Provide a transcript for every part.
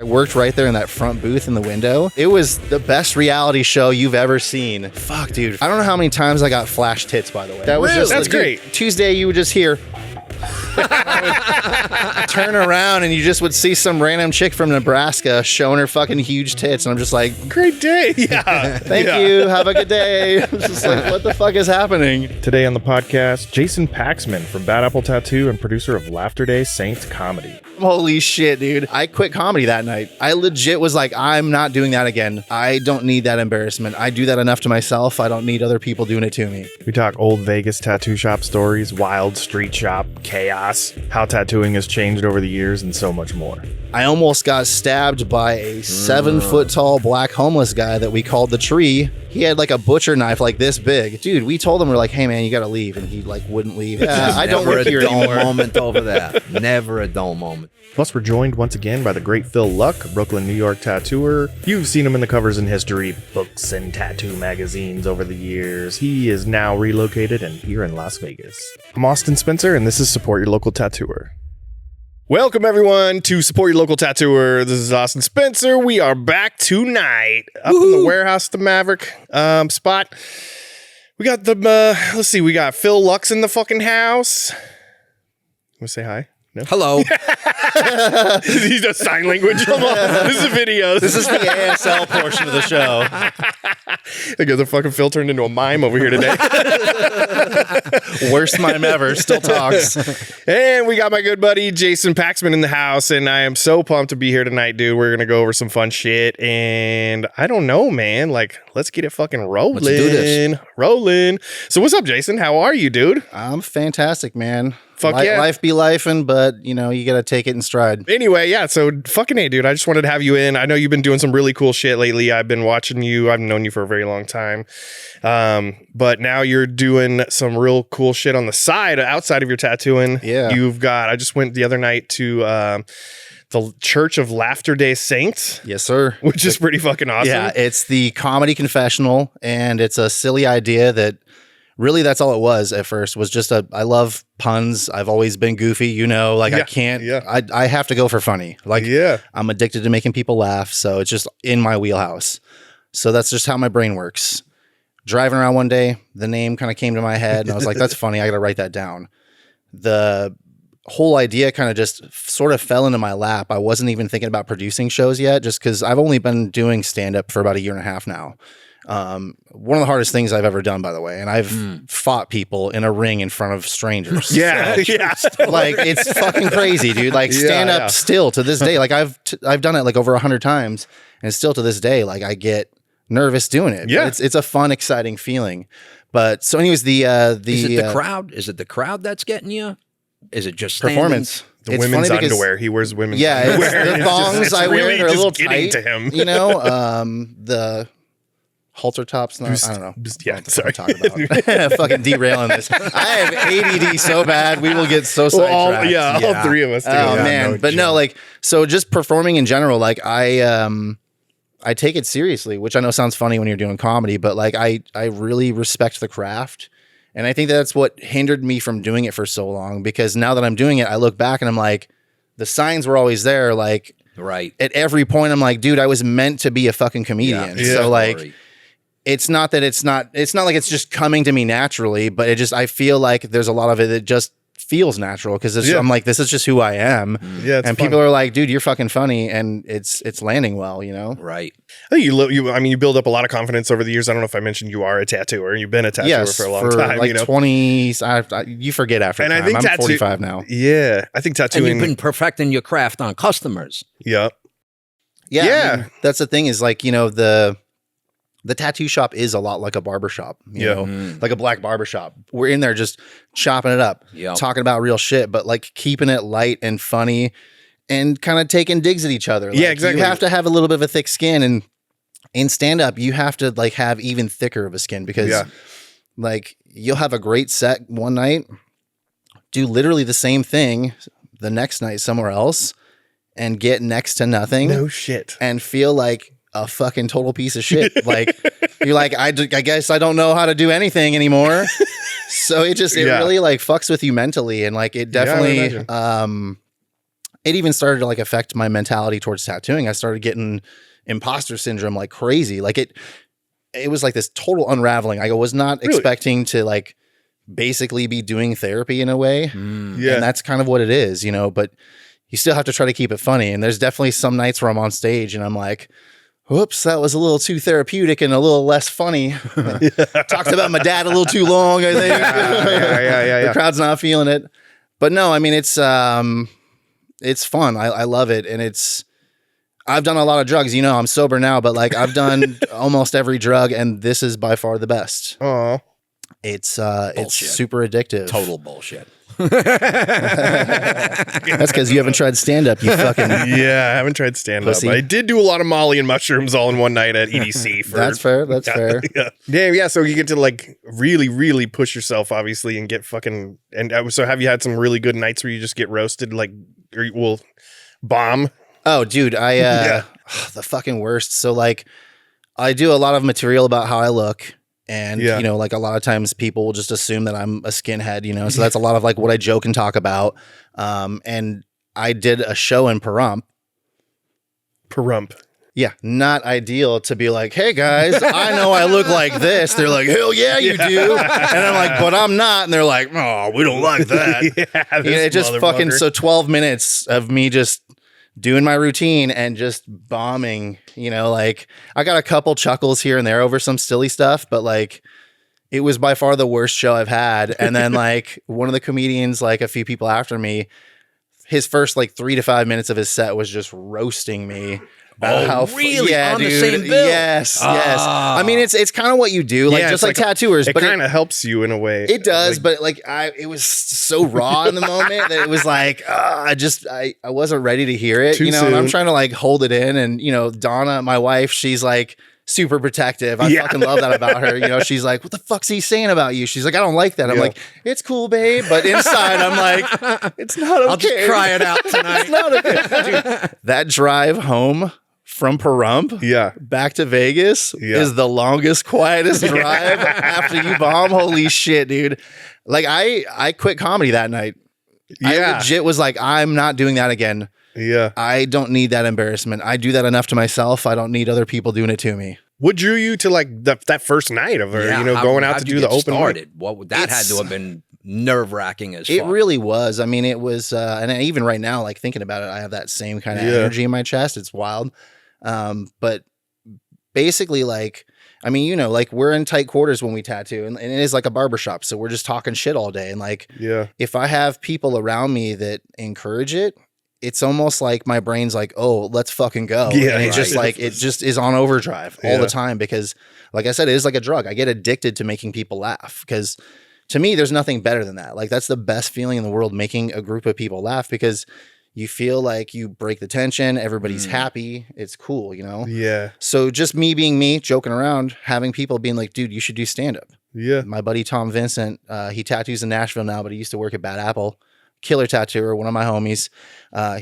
I worked right there in that front booth in the window. It was the best reality show you've ever seen. Fuck, dude. I don't know how many times I got flash tits, by the way. That was Really? just That's great. Tuesday, you would just hear. Turn around and you just would see some random chick from Nebraska showing her fucking huge tits, and I'm just like, Great day. Yeah. thank you, have a good day. I'm just like, what the fuck is happening? Today on the podcast, Jason Paxman from Bad Apple Tattoo and producer of Laughter Day Saints Comedy. Holy shit, dude. I quit comedy that night. I legit was like, I'm not doing that again. I don't need that embarrassment. I do that enough to myself. I don't need other people doing it to me. We talk old Vegas tattoo shop stories, wild street shop, chaos, how tattooing has changed over the years, and so much more. I almost got stabbed by a 7-foot tall black homeless guy that we called the Tree. He had like a butcher knife like this big. Dude, we told him, we're like, hey man, you gotta leave. And he like wouldn't leave. Yeah, I don't work here anymore. Never a dull moment over that. Never a dull moment. Plus, we're joined once again by the great Phil Luck, a Brooklyn, New York tattooer. You've seen him in the covers in history, books, and tattoo magazines over the years. He is now relocated and here in Las Vegas. I'm Austin Spencer, and this is Support Your Local Tattooer. Welcome, everyone, to Support Your Local Tattooer. This is Austin Spencer. We are back tonight up in the warehouse, the Maverick spot. We got the, let's see, we got Phil Lux in the fucking house. Want to say hi? No? Hello. He does sign language. Come on. This is videos. This is the ASL portion of the show. I guess the fucking Phil turned into a mime over here today. Worst mime ever. Still talks. And we got my good buddy Jason Paxman in the house, and I am so pumped to be here tonight, dude. We're gonna go over some fun shit, and I don't know, man. Like, let's get it fucking rolling. Let's do this. Rolling. So what's up, Jason? How are you, dude? I'm fantastic, man. Fuck yeah. Life be lifing, but you know, you gotta take it in stride. Anyway, yeah, so fucking A, dude. I just wanted to have you in. I know you've been doing some really cool shit lately. I've been watching you. I've known you for a very long time. But now you're doing some real cool shit on the side, outside of your tattooing. Yeah. I just went the other night to the Church of Laughter Day Saints. Yes, sir. Which is pretty fucking awesome. Yeah, it's the comedy confessional, and it's a silly idea that really that's all it was at first, was just I love puns. I've always been goofy, you know, like I can't, I have to go for funny. Like I'm addicted to making people laugh. So it's just in my wheelhouse. So that's just how my brain works. Driving around one day, the name kind of came to my head and I was like, that's funny. I got to write that down. The whole idea kind of just sort of fell into my lap. I wasn't even thinking about producing shows yet, just because I've only been doing stand-up for about a year and a half now. One of the hardest things I've ever done, by the way, and I've fought people in a ring in front of strangers. Yeah, Like it's fucking crazy, dude. Like stand up still to this day. Like I've done it like over 100 times, and still to this day, like I get nervous doing it. Yeah, but it's a fun, exciting feeling. But so, anyways, is it the crowd? Is it the crowd that's getting you? Is it just performance? The women's underwear. He wears women's underwear. The thongs I wear are a little tight to him. You know, the halter tops. I don't know. Yeah, sorry. Talk about. Fucking derailing this. I have ADD so bad. We will get so sidetracked. All three of us do. Oh man, but no, like so. Just performing in general, like I take it seriously, which I know sounds funny when you're doing comedy, but like I really respect the craft. And I think that's what hindered me from doing it for so long, because now that I'm doing it, I look back and I'm like, the signs were always there. Like, right at every point, I'm like, dude, I was meant to be a fucking comedian. Yeah. So like, it's not like it's just coming to me naturally, but I feel like there's a lot of it that just feels natural, because I'm like, this is just who I am. Yeah, and people are like, dude, you're fucking funny, and it's landing well, you know. Right. I think you build up a lot of confidence over the years. I don't know if I mentioned you are a tattooer. You've been a tattooer for a long time. Like 20. You forget after and time. I think I'm 45 now. Yeah, I think tattooing. And you've been perfecting your craft on customers. Yeah. I mean, that's the thing, is like, you know, the tattoo shop is a lot like a barber shop, you know, like a black barber shop. We're in there just chopping it up, talking about real shit, but like keeping it light and funny and kind of taking digs at each other. Like, yeah, exactly. You have to have a little bit of a thick skin, and in stand up, you have to like have even thicker of a skin, because like you'll have a great set one night, do literally the same thing the next night somewhere else, and get next to nothing. No shit. And feel like a fucking total piece of shit. Like you're like, I guess I don't know how to do anything anymore. So it really like fucks with you mentally, and like it definitely it even started to like affect my mentality towards tattooing. I started getting imposter syndrome like crazy. Like it was like this total unraveling. I was not expecting to like basically be doing therapy in a way. And that's kind of what it is, you know, but you still have to try to keep it funny. And there's definitely some nights where I'm on stage and I'm like, whoops, that was a little too therapeutic and a little less funny. Talked about my dad a little too long, I think. The crowd's not feeling it. But no, I mean, it's fun. I love it. And I've done a lot of drugs. You know, I'm sober now, but like I've done almost every drug, and this is by far the best. Oh, it's super addictive. Total bullshit. That's because you haven't tried stand-up, you fucking yeah, I haven't tried stand-up. But I did do a lot of Molly and mushrooms all in one night at EDC. That's fair. Yeah. Damn, yeah. So you get to like really, really push yourself, obviously, and get fucking. And so have you had some really good nights where you just get roasted, like, or you will bomb? Oh, dude, the fucking worst. So like, I do a lot of material about how I look. And, you know, like a lot of times people will just assume that I'm a skinhead, you know, so that's a lot of like what I joke and talk about. And I did a show in Pahrump. Yeah. Not ideal to be like, hey guys, I know I look like this. They're like, hell yeah, you do. And I'm like, but I'm not. And they're like, oh, we don't like that. It just fucking, so 12 minutes of me just doing my routine and just bombing, you know, like I got a couple chuckles here and there over some silly stuff, but like it was by far the worst show I've had. And then like one of the comedians, like a few people after me, his first like 3 to 5 minutes of his set was just roasting me. Really? Yeah, on dude. the same bill? Yes. I mean, it's kind of what you do, like just like tattooers. It kind of helps you in a way. It does, but like it was so raw in the moment that it was like I wasn't ready to hear it, you know. And I'm trying to like hold it in, and you know, Donna, my wife, she's like super protective. I fucking love that about her. You know, she's like, "What the fuck's he saying about you?" She's like, "I don't like that." I'm like, "It's cool, babe," but inside I'm like, "It's not okay." I'll just cry it out tonight. It's not okay. Dude, that drive home from Pahrump back to Vegas is the longest, quietest drive after you bomb. Holy shit, dude. Like I quit comedy that night. I legit was like, I'm not doing that again. Yeah. I don't need that embarrassment. I do that enough to myself. I don't need other people doing it to me. What drew you to like that first night of her, you know, going out to do the open started? What that had to have been nerve-wracking as fuck. It really was. I mean, it was, and even right now, like thinking about it, I have that same kind of energy in my chest. It's wild. But basically, like, I mean, you know, like we're in tight quarters when we tattoo, and it is like a barbershop, so we're just talking shit all day. And like, if I have people around me that encourage it, it's almost like my brain's like, oh, let's fucking go. And it's just like, it just is on overdrive all the time because, like I said, it is like a drug. I get addicted to making people laugh because to me, there's nothing better than that. Like, that's the best feeling in the world, making a group of people laugh because you feel like you break the tension. Everybody's happy. It's cool, you know? Yeah. So just me being me, joking around, having people being like, dude, you should do stand-up. Yeah. My buddy, Tom Vincent, he tattoos in Nashville now, but he used to work at Bad Apple. Killer tattooer, one of my homies.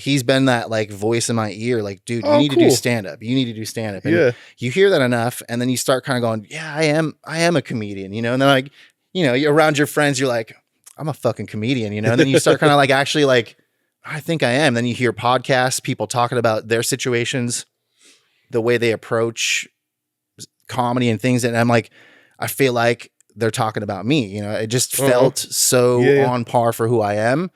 He's been that like voice in my ear, like, dude, you need to do stand-up. You need to do stand-up. And you hear that enough, and then you start kind of going, yeah, I am a comedian, you know? And then like, you know, you're around your friends, you're like, I'm a fucking comedian, you know? And then you start kind of like actually like, I think I am. Then you hear podcasts, people talking about their situations, the way they approach comedy and things. And I'm like, I feel like they're talking about me, you know? It just felt so on par for who I am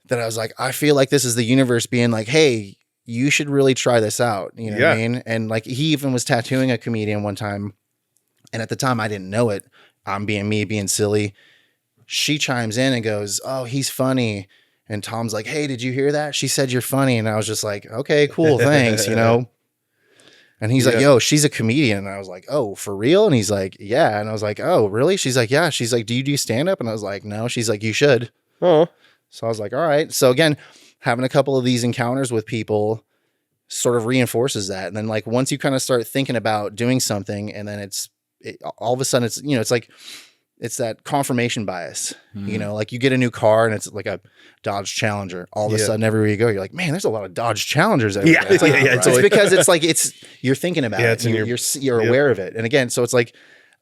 that I was like, I feel like this is the universe being like, hey, you should really try this out. You know what I mean? And like, he even was tattooing a comedian one time. And at the time I didn't know it. I'm being me, being silly. She chimes in and goes, oh, he's funny. And Tom's like, hey, did you hear that? She said you're funny. And I was just like, okay, cool. Thanks. You know? And he's like, yo, she's a comedian. And I was like, oh, for real? And he's like, yeah. And I was like, oh, really? She's like, yeah. She's like, do you do stand up? And I was like, no. She's like, you should. Oh. So I was like, all right. So again, having a couple of these encounters with people sort of reinforces that. And then like, once you kind of start thinking about doing something and then all of a sudden it's, you know, it's like, it's that confirmation bias, you know, like you get a new car and it's like a Dodge Challenger. All of a sudden, everywhere you go, you're like, man, there's a lot of Dodge Challengers everywhere. It's like, it's because it's like, you're thinking about it. You're aware of it. And again, so it's like,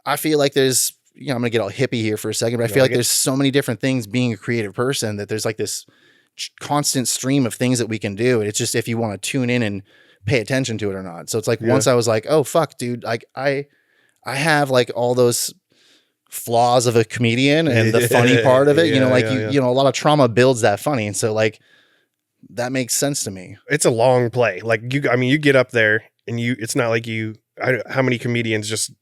I feel like there's, you know, I'm going to get all hippie here for a second, but I feel like there's so many different things being a creative person that there's like this constant stream of things that we can do. It's just if you want to tune in and pay attention to it or not. So it's like once I was like, oh fuck, dude, like I have like all those flaws of a comedian and the funny part of it, you know, like you know, a lot of trauma builds that funny. And so like that makes sense to me. It's a long play. Like you get up there and it's not like how many comedians just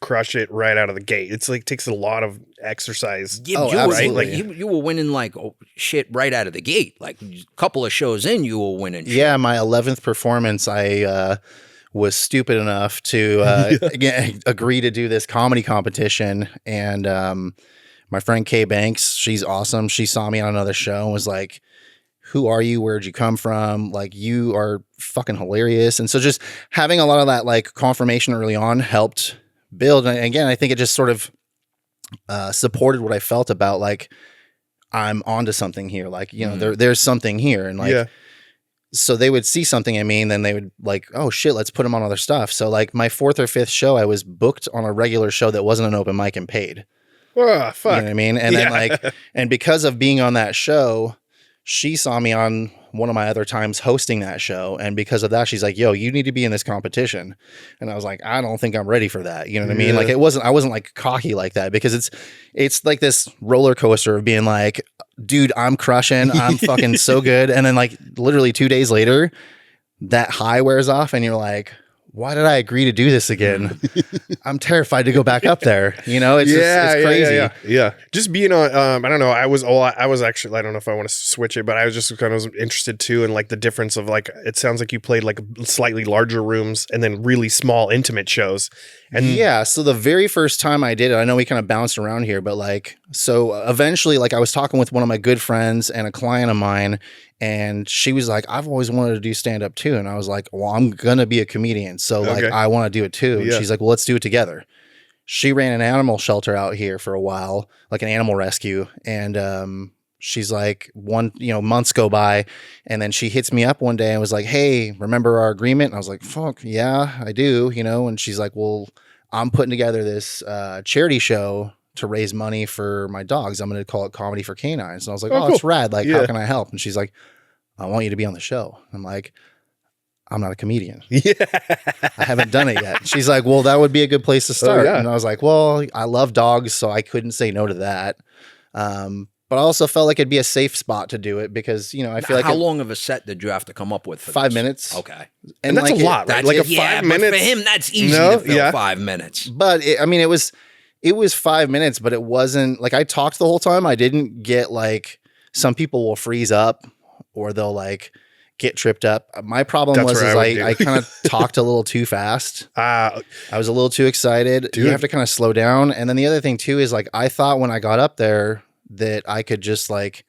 crush it right out of the gate. It's like takes a lot of exercise. Yeah, you were winning like shit right out of the gate. Like a couple of shows in, you were winning shit. Yeah, my 11th performance, I was stupid enough to again agree to do this comedy competition. And my friend Kay Banks, she's awesome. She saw me on another show and was like, who are you? Where'd you come from? Like, you are fucking hilarious. And so just having a lot of that like confirmation early on helped build. And again, I think it just sort of supported what I felt about like, I'm onto something here. Like, you know, there's something here. And like, so they would see something in me and then they would like, oh shit, let's put them on other stuff. So like my 4th or 5th show, I was booked on a regular show that wasn't an open mic and paid. Oh, fuck. You know what I mean? And then like, and because of being on that show, she saw me on one of my other times hosting that show. And because of that, she's like, yo, you need to be in this competition. And I was like, I don't think I'm ready for that. You know what I mean? Like I wasn't like cocky like that, because it's like this roller coaster of being like, dude, I'm crushing. I'm fucking so good. And then like literally 2 days later, that high wears off and you're like, why did I agree to do this again? I'm terrified to go back up there. You know, it's crazy. Yeah. Just being on, I don't know. I was actually, I don't know if I want to switch it, but I was just kind of interested too. In like the difference of like, it sounds like you played like slightly larger rooms and then really small intimate shows. And yeah. So the very first time I did it, I know we kind of bounced around here, but like, so eventually like I was talking with one of my good friends and a client of mine, and she was like, I've always wanted to do stand-up too. And I was like, well, I'm going to be a comedian. So like, I want to do it too. And she's like, well, let's do it together. She ran an animal shelter out here for a while, like an animal rescue. And she's like, months go by. And then she hits me up one day and was like, hey, remember our agreement? And I was like, fuck, yeah, I do, you know? And she's like, well, I'm putting together this charity show to raise money for my dogs. I'm going to call it Comedy for Canines. And I was like, oh, cool. It's rad. Like, how can I help? And she's like, I want you to be on the show. I'm like, I'm not a comedian. I haven't done it yet. She's like, well, that would be a good place to start. And I was like, well, I love dogs, so I couldn't say no to that. But I also felt like it'd be a safe spot to do it because, you know, I feel like how long of a set did you have to come up with? For 5 minutes. Okay. And that's like a lot, right? Like a 5 minutes. For him, that's easy to fill 5 minutes. But it was 5 minutes, but it wasn't like I talked the whole time. I didn't get like, some people will freeze up or they'll like get tripped up. My problem I kind of talked a little too fast. I was a little too excited. Dude. You have to kind of slow down. And then the other thing too is like, I thought when I got up there that I could just like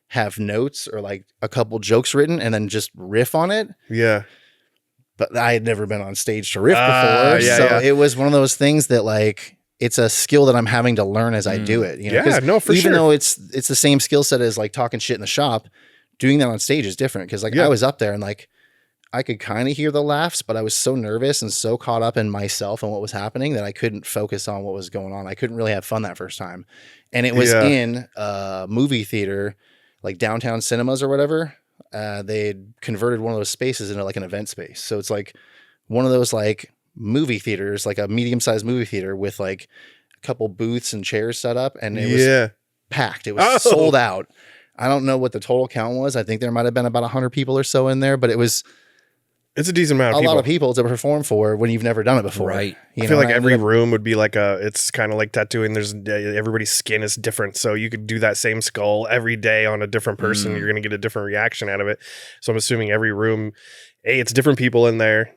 have notes or like a couple jokes written and then just riff on it. Yeah. But I had never been on stage to riff before. So it was one of those things that like, it's a skill that I'm having to learn as I do it. You know? Even though it's the same skill set as like talking shit in the shop, doing that on stage is different. Cause like I was up there and like, I could kind of hear the laughs, but I was so nervous and so caught up in myself and what was happening that I couldn't focus on what was going on. I couldn't really have fun that first time. And it was in a movie theater, like downtown cinemas or whatever. They had converted one of those spaces into like an event space. So it's like one of those like movie theaters, like a medium-sized movie theater with like a couple booths and chairs set up, and it was packed. It was sold out. I don't know what the total count was. I think there might have been about 100 people or so in there, but it's a decent amount of people. A lot of people to perform for when you've never done it before. Right. I feel like every room would be like it's kind of like tattooing. There's everybody's skin is different. So you could do that same skull every day on a different person. You're going to get a different reaction out of it. So I'm assuming every room, it's different people in there.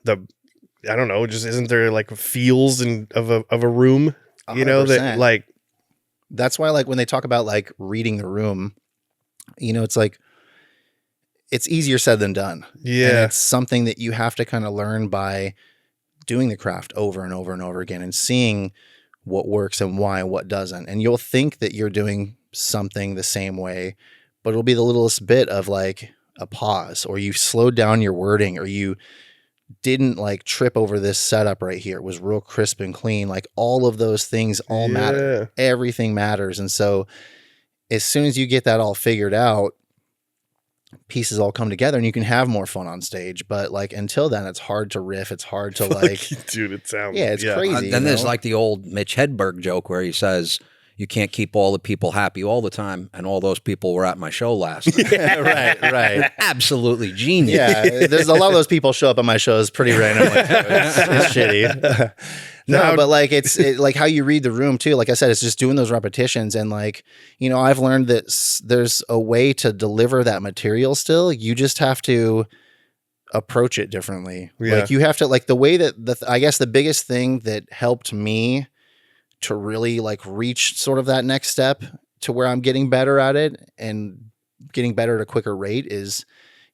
I don't know, just isn't there like feels of a room, you 100%. Know, that like, that's why like when they talk about like reading the room, you know, it's like, it's easier said than done. Yeah. And it's something that you have to kind of learn by doing the craft over and over and over again and seeing what works and why, what doesn't. And you'll think that you're doing something the same way, but it'll be the littlest bit of like a pause, or you slowed down your wording, or you didn't like trip over this setup right here. It was real crisp and clean. Like all of those things all matter. Everything matters. And so as soon as you get that all figured out, pieces all come together and you can have more fun on stage. But like until then, it's hard to riff. It's hard to like, dude, it sounds, it's crazy. Then there's like the old Mitch Hedberg joke where he says, you can't keep all the people happy all the time. And all those people were at my show last night. Yeah, right. Absolutely genius. Yeah. There's a lot of those people show up at my shows pretty randomly. It's shitty. No, but like it's like how you read the room too. Like I said, it's just doing those repetitions. And like, you know, I've learned that there's a way to deliver that material still. You just have to approach it differently. Yeah. Like you have to, like the way that I guess the biggest thing that helped me to really like reach sort of that next step to where I'm getting better at it and getting better at a quicker rate is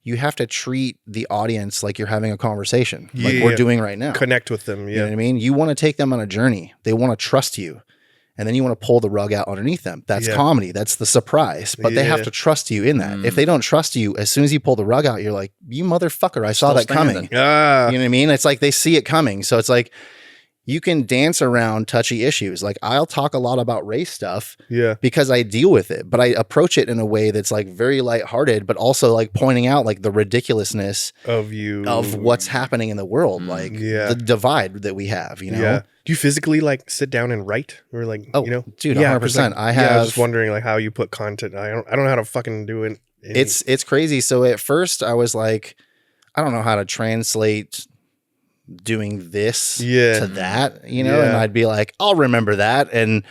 you have to treat the audience like you're having a conversation, like we're doing right now. Connect with them. Yeah. You know what I mean? You want to take them on a journey. They want to trust you. And then you want to pull the rug out underneath them. That's comedy. That's the surprise. But they have to trust you in that. If they don't trust you, as soon as you pull the rug out, you're like, you motherfucker, I saw that coming. You know what I mean? It's like they see it coming. So it's like, you can dance around touchy issues. Like I'll talk a lot about race stuff because I deal with it, but I approach it in a way that's like very lighthearted, but also like pointing out like the ridiculousness of what's happening in the world. Like the divide that we have, you know? Yeah. Do you physically like sit down and write or like, you know, dude, 100%. Like, I was just wondering like how you put content. I don't know how to fucking do it. It's crazy. So at first I was like, I don't know how to translate doing this to that, you know, and I'd be like, I'll remember that. And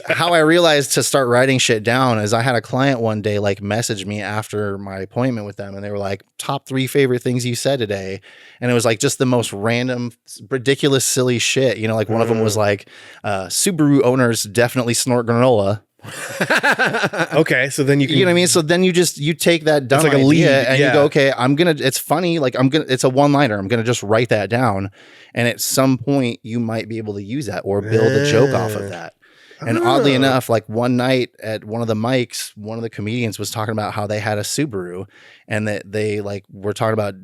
how I realized to start writing shit down is I had a client one day like message me after my appointment with them and they were like, top 3 favorite things you said today. And it was like just the most random, ridiculous, silly shit. You know, like one of them was like, Subaru owners definitely snort granola. Okay, so then you can, you know what I mean? So then you take that dumb like idea and you go, okay, it's funny. Like it's a one-liner. I'm going to just write that down. And at some point you might be able to use that or build a joke off of that. And oddly enough, like one night at one of the mics, one of the comedians was talking about how they had a Subaru and that they like were talking about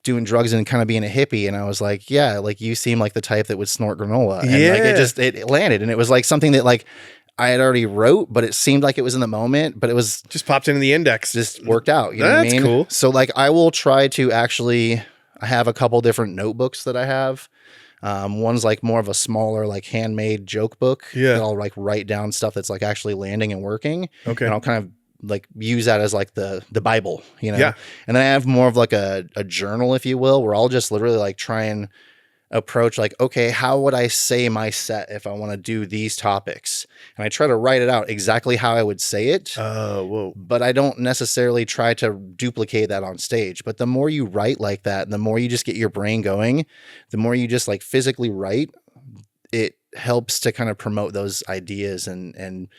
doing drugs and kind of being a hippie. And I was like, yeah, like you seem like the type that would snort granola. And like it landed. And it was like something that like I had already wrote, but it seemed like it was in the moment, but it was just popped into the index. Just worked out. You know what I mean? That's cool. So like I will try to actually, I have a couple different notebooks that I have. One's like more of a smaller, like handmade joke book. That I'll like write down stuff that's like actually landing and working. Okay. And I'll kind of like use that as like the Bible, you know? And then I have more of like a journal, if you will, where I'll just literally like try and approach like, okay, how would I say my set if I want to do these topics? And I try to write it out exactly how I would say it. But I don't necessarily try to duplicate that on stage. But the more you write like that, and the more you just get your brain going, the more you just like physically write, it helps to kind of promote those ideas and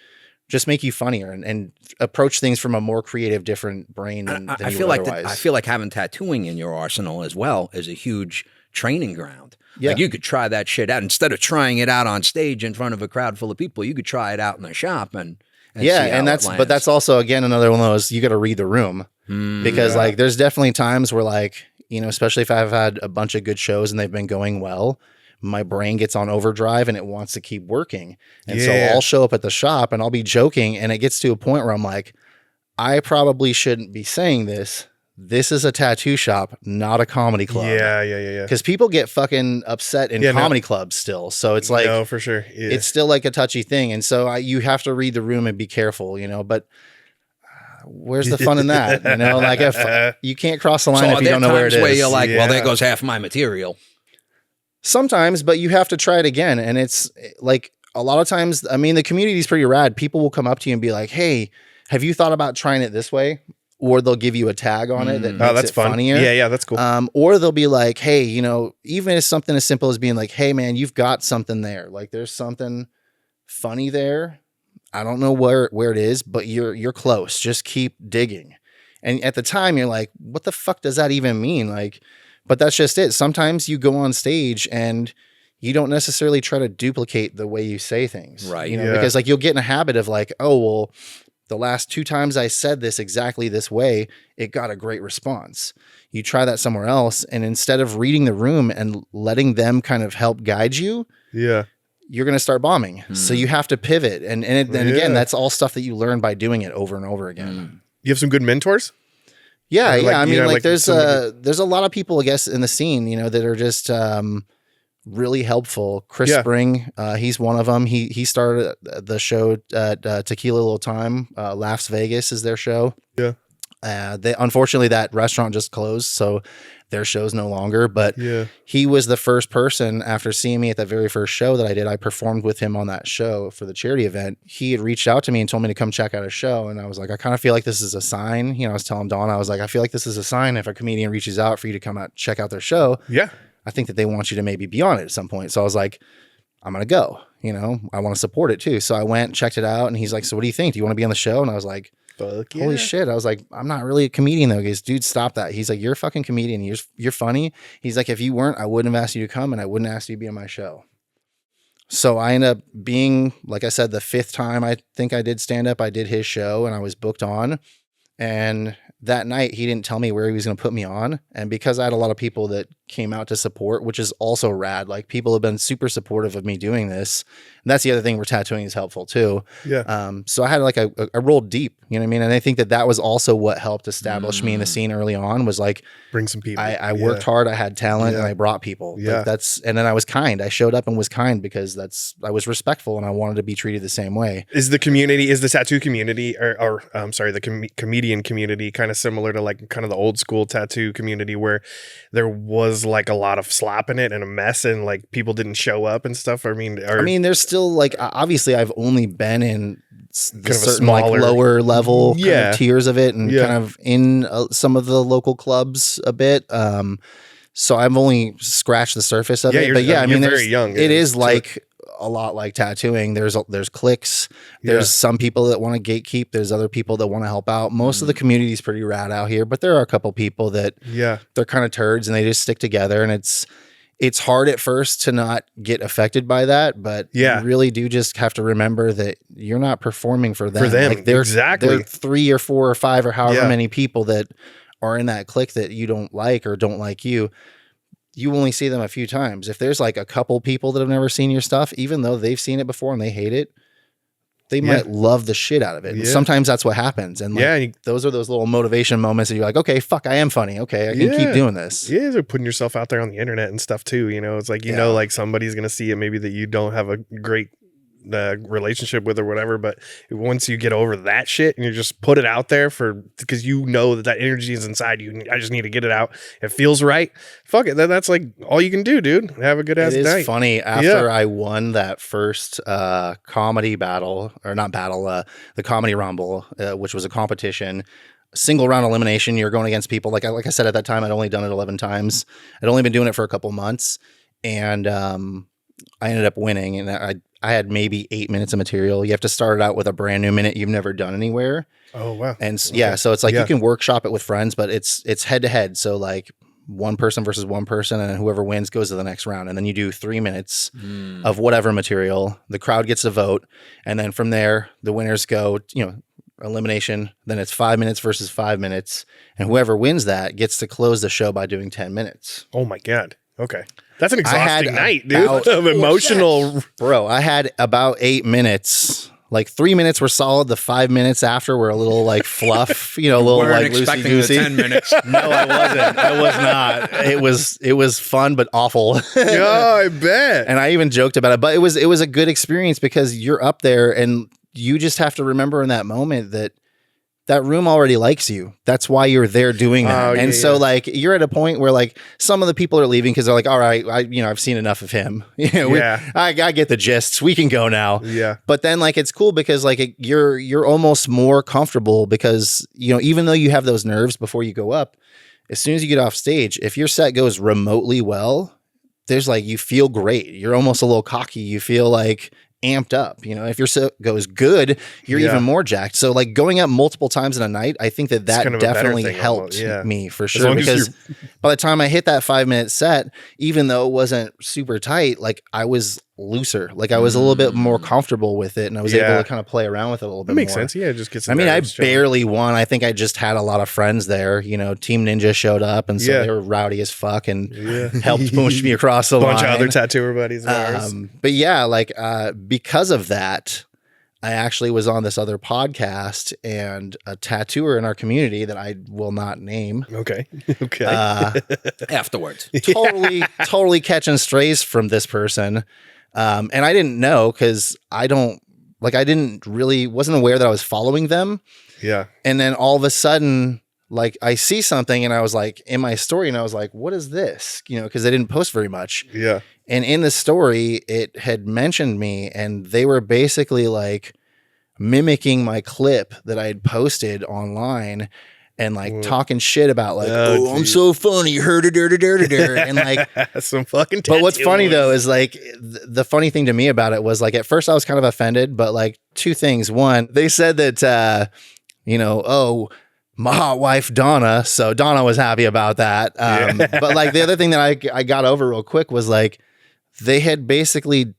just make you funnier and approach things from a more creative, different brain than I feel like I feel like having tattooing in your arsenal as well is a huge training ground. Like you could try that shit out instead of trying it out on stage in front of a crowd full of people. You could try it out in the shop and see and that's also again another one of those, you got to read the room because like there's definitely times where like, you know, especially if I've had a bunch of good shows and they've been going well, my brain gets on overdrive and it wants to keep working. And so I'll show up at the shop and I'll be joking and it gets to a point where I'm like, I probably shouldn't be saying this. This is a tattoo shop, not a comedy club. Yeah. Because people get fucking upset in comedy clubs still. So it's like, no, for sure. It's still like a touchy thing. And so you have to read the room and be careful, you know, but where's the fun in that? You know, like if you can't cross the line if you don't know where it is. Where you're like, well, there goes half my material. Sometimes, but you have to try it again. And it's like a lot of times, I mean, the community is pretty rad. People will come up to you and be like, hey, have you thought about trying it this way? Or they'll give you a tag on it that makes it funnier. Yeah, that's cool. Or they'll be like, hey, you know, even if something as simple as being like, hey, man, you've got something there. Like there's something funny there. I don't know where it is, but you're close. Just keep digging. And at the time, you're like, what the fuck does that even mean? Like, but that's just it. Sometimes you go on stage and you don't necessarily try to duplicate the way you say things. Right. You know, because like you'll get in a habit of like, oh, well, the last 2 times I said this exactly this way, it got a great response. You try that somewhere else. And instead of reading the room and letting them kind of help guide you, you're going to start bombing. So you have to pivot. And again, that's all stuff that you learn by doing it over and over again. You have some good mentors? Yeah, I mean, like there's a lot of people, I guess, in the scene, you know, that are just really helpful. Chris Spring, he's one of them. He started the show at Tequila Little Time. Laughs Vegas is their show. Yeah. Unfortunately, that restaurant just closed, so their show's no longer. But he was the first person, after seeing me at that very first show that I did. I performed with him on that show for the charity event. He had reached out to me and told me to come check out a show, and I was like, I kind of feel like this is a sign. You know, I was telling Dawn, I was like, I feel like this is a sign if a comedian reaches out for you to come out check out their show. Yeah. I think that they want you to maybe be on it at some point. So I was like, I'm going to go, you know, I want to support it too. So I went, checked it out, and he's like, so what do you think? Do you want to be on the show? And I was like, fuck yeah. Holy shit. I was like, I'm not really a comedian though. He goes, dude, stop that. He's like, you're a fucking comedian. You're funny. He's like, if you weren't, I wouldn't have asked you to come, and I wouldn't ask you to be on my show. So I ended up being, like I said, the 5th time I think I did stand up. I did his show and I was booked on. And that night he didn't tell me where he was going to put me on. And because I had a lot of people that came out to support, which is also rad, like people have been super supportive of me doing this. And that's the other thing where tattooing is helpful too. Yeah. So I had like I rolled deep, you know what I mean? And I think that was also what helped establish me in the scene early on, was like, bring some people. I worked hard, I had talent, and I brought people. Yeah. Like and then I was kind. I showed up and was kind because I was respectful and I wanted to be treated the same way. Is the tattoo community or I'm sorry, the comedian community kind of similar to like kind of the old school tattoo community where there was like a lot of slop in it and a mess and like people didn't show up and stuff? I mean, there's still like, obviously I've only been in kind of certain smaller, like lower level kind of tiers of it, and kind of in some of the local clubs a bit. So I've only scratched the surface of it. But yeah, I mean, very young. It is like a lot like tattooing. There's cliques. There's some people that want to gatekeep. There's other people that want to help out. Most of the community is pretty rad out here, but there are a couple people that they're kind of turds and they just stick together. And it's hard at first to not get affected by that, but you really do just have to remember that you're not performing for them. Like they're 3 or 4 or 5 or however many people that are in that clique that you don't like or don't like you. You only see them a few times. If there's like a couple people that have never seen your stuff, even though they've seen it before and they hate it, they might love the shit out of it. And sometimes that's what happens. And like, those are those little motivation moments that you're like, okay, fuck, I am funny. Okay, I can keep doing this. Yeah, they're putting yourself out there on the internet and stuff too. You know, it's like, you know, like somebody's going to see it maybe that you don't have a great relationship with or whatever, but once you get over that shit and you just put it out there because you know that energy is inside you, I just need to get it out, it feels right, fuck it, that's like all you can do, dude. Have a good ass night. It is funny, after I won that first comedy battle, or not battle, the comedy rumble, which was a competition, single round elimination. You're going against people like I said, at that time I'd only done it 11 times. I'd only been doing it for a couple months, and I ended up winning, and I had maybe 8 minutes of material. You have to start it out with a brand new minute you've never done anywhere. Oh, wow. And so it's like you can workshop it with friends, but it's head to head. So like one person versus one person, and whoever wins goes to the next round. And then you do 3 minutes of whatever material. The crowd gets to vote. And then from there, the winners go, elimination. Then it's 5 minutes versus 5 minutes. And whoever wins that gets to close the show by doing 10 minutes. Oh my God. Okay. That's an exhausting night, dude. Of emotional. Bro, I had about 8 minutes. Like 3 minutes were solid. The 5 minutes after were a little like fluff, a little like loosey goosey. 10 minutes. No, I wasn't. I was not. It was fun but awful. Yeah, I bet. And I even joked about it, but it was a good experience because you're up there and you just have to remember in that moment that room already likes you. That's why you're there doing that. So like you're at a point where like some of the people are leaving because they're like, all right, I've seen enough of him. I get the gists. We can go now. Yeah. But then like it's cool because like you're almost more comfortable because even though you have those nerves before you go up, as soon as you get off stage, if your set goes remotely well, there's like you feel great. You're almost a little cocky. You feel like amped up. If your set goes good, you're even more jacked. So like going up multiple times in a night, I think that definitely helped me for sure, because by the time I hit that 5 minute set, even though it wasn't super tight, like I was looser, like I was a little bit more comfortable with it, and I was able to kind of play around with it a little bit. That makes more. sense. Yeah, just get some. I barely won. I think I just had a lot of friends there. Team Ninja showed up, and so they were rowdy as fuck and helped push me across the line. Bunch of other tattooer buddies of ours. But yeah, like because of that, I actually was on this other podcast, and a tattooer in our community that I will not name. Okay. Afterwards. Totally catching strays from this person. And I didn't know because wasn't aware that I was following them. Yeah. And then all of a sudden, like I see something and I was like in my story and I was like, what is this? Because they didn't post very much. Yeah. And in the story, it had mentioned me, and they were basically like mimicking my clip that I had posted online and like talking shit about like, I'm so funny, and like some fucking. But what's funny though is like the funny thing to me about it was like at first I was kind of offended, but like two things. One, they said that my hot wife Donna, so Donna was happy about that. But like the other thing that I got over real quick was like they had basically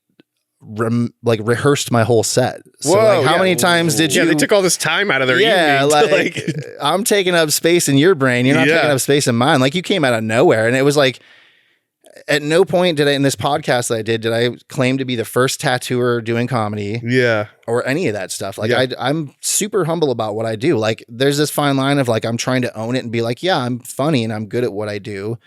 rehearsed my whole set. So like how many times did you? Yeah, they took all this time out of their evening. Like I'm taking up space in your brain. You're not taking up space in mine. Like you came out of nowhere, and it was like at no point did I in this podcast that I did I claim to be the first tattooer doing comedy. Yeah. Or any of that stuff. Like I'm super humble about what I do. Like there's this fine line of like I'm trying to own it and be like, yeah, I'm funny and I'm good at what I do,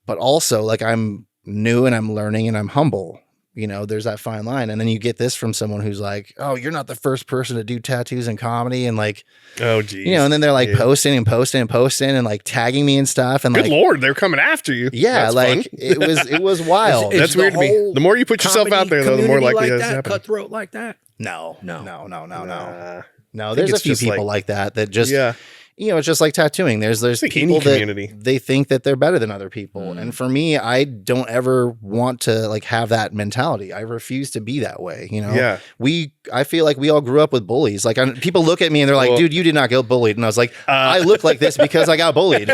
but also like I'm new and I'm learning and I'm humble. There's that fine line. And then you get this from someone who's like, oh, you're not the first person to do tattoos and comedy. And like, oh, geez. And then they're like posting and like tagging me and stuff. And good Lord, they're coming after you. Yeah. That's like it was wild. That's weird to me. The more you put yourself out there, though, the more likely that's happening. Cutthroat like that. No. There's a few people like that just, it's just like tattooing. There's people that they think that they're better than other people. And for me, I don't ever want to like have that mentality. I refuse to be that way. I feel like we all grew up with bullies. Like people look at me and they're like, dude, you did not get bullied. And I was like, I look like this because I got bullied.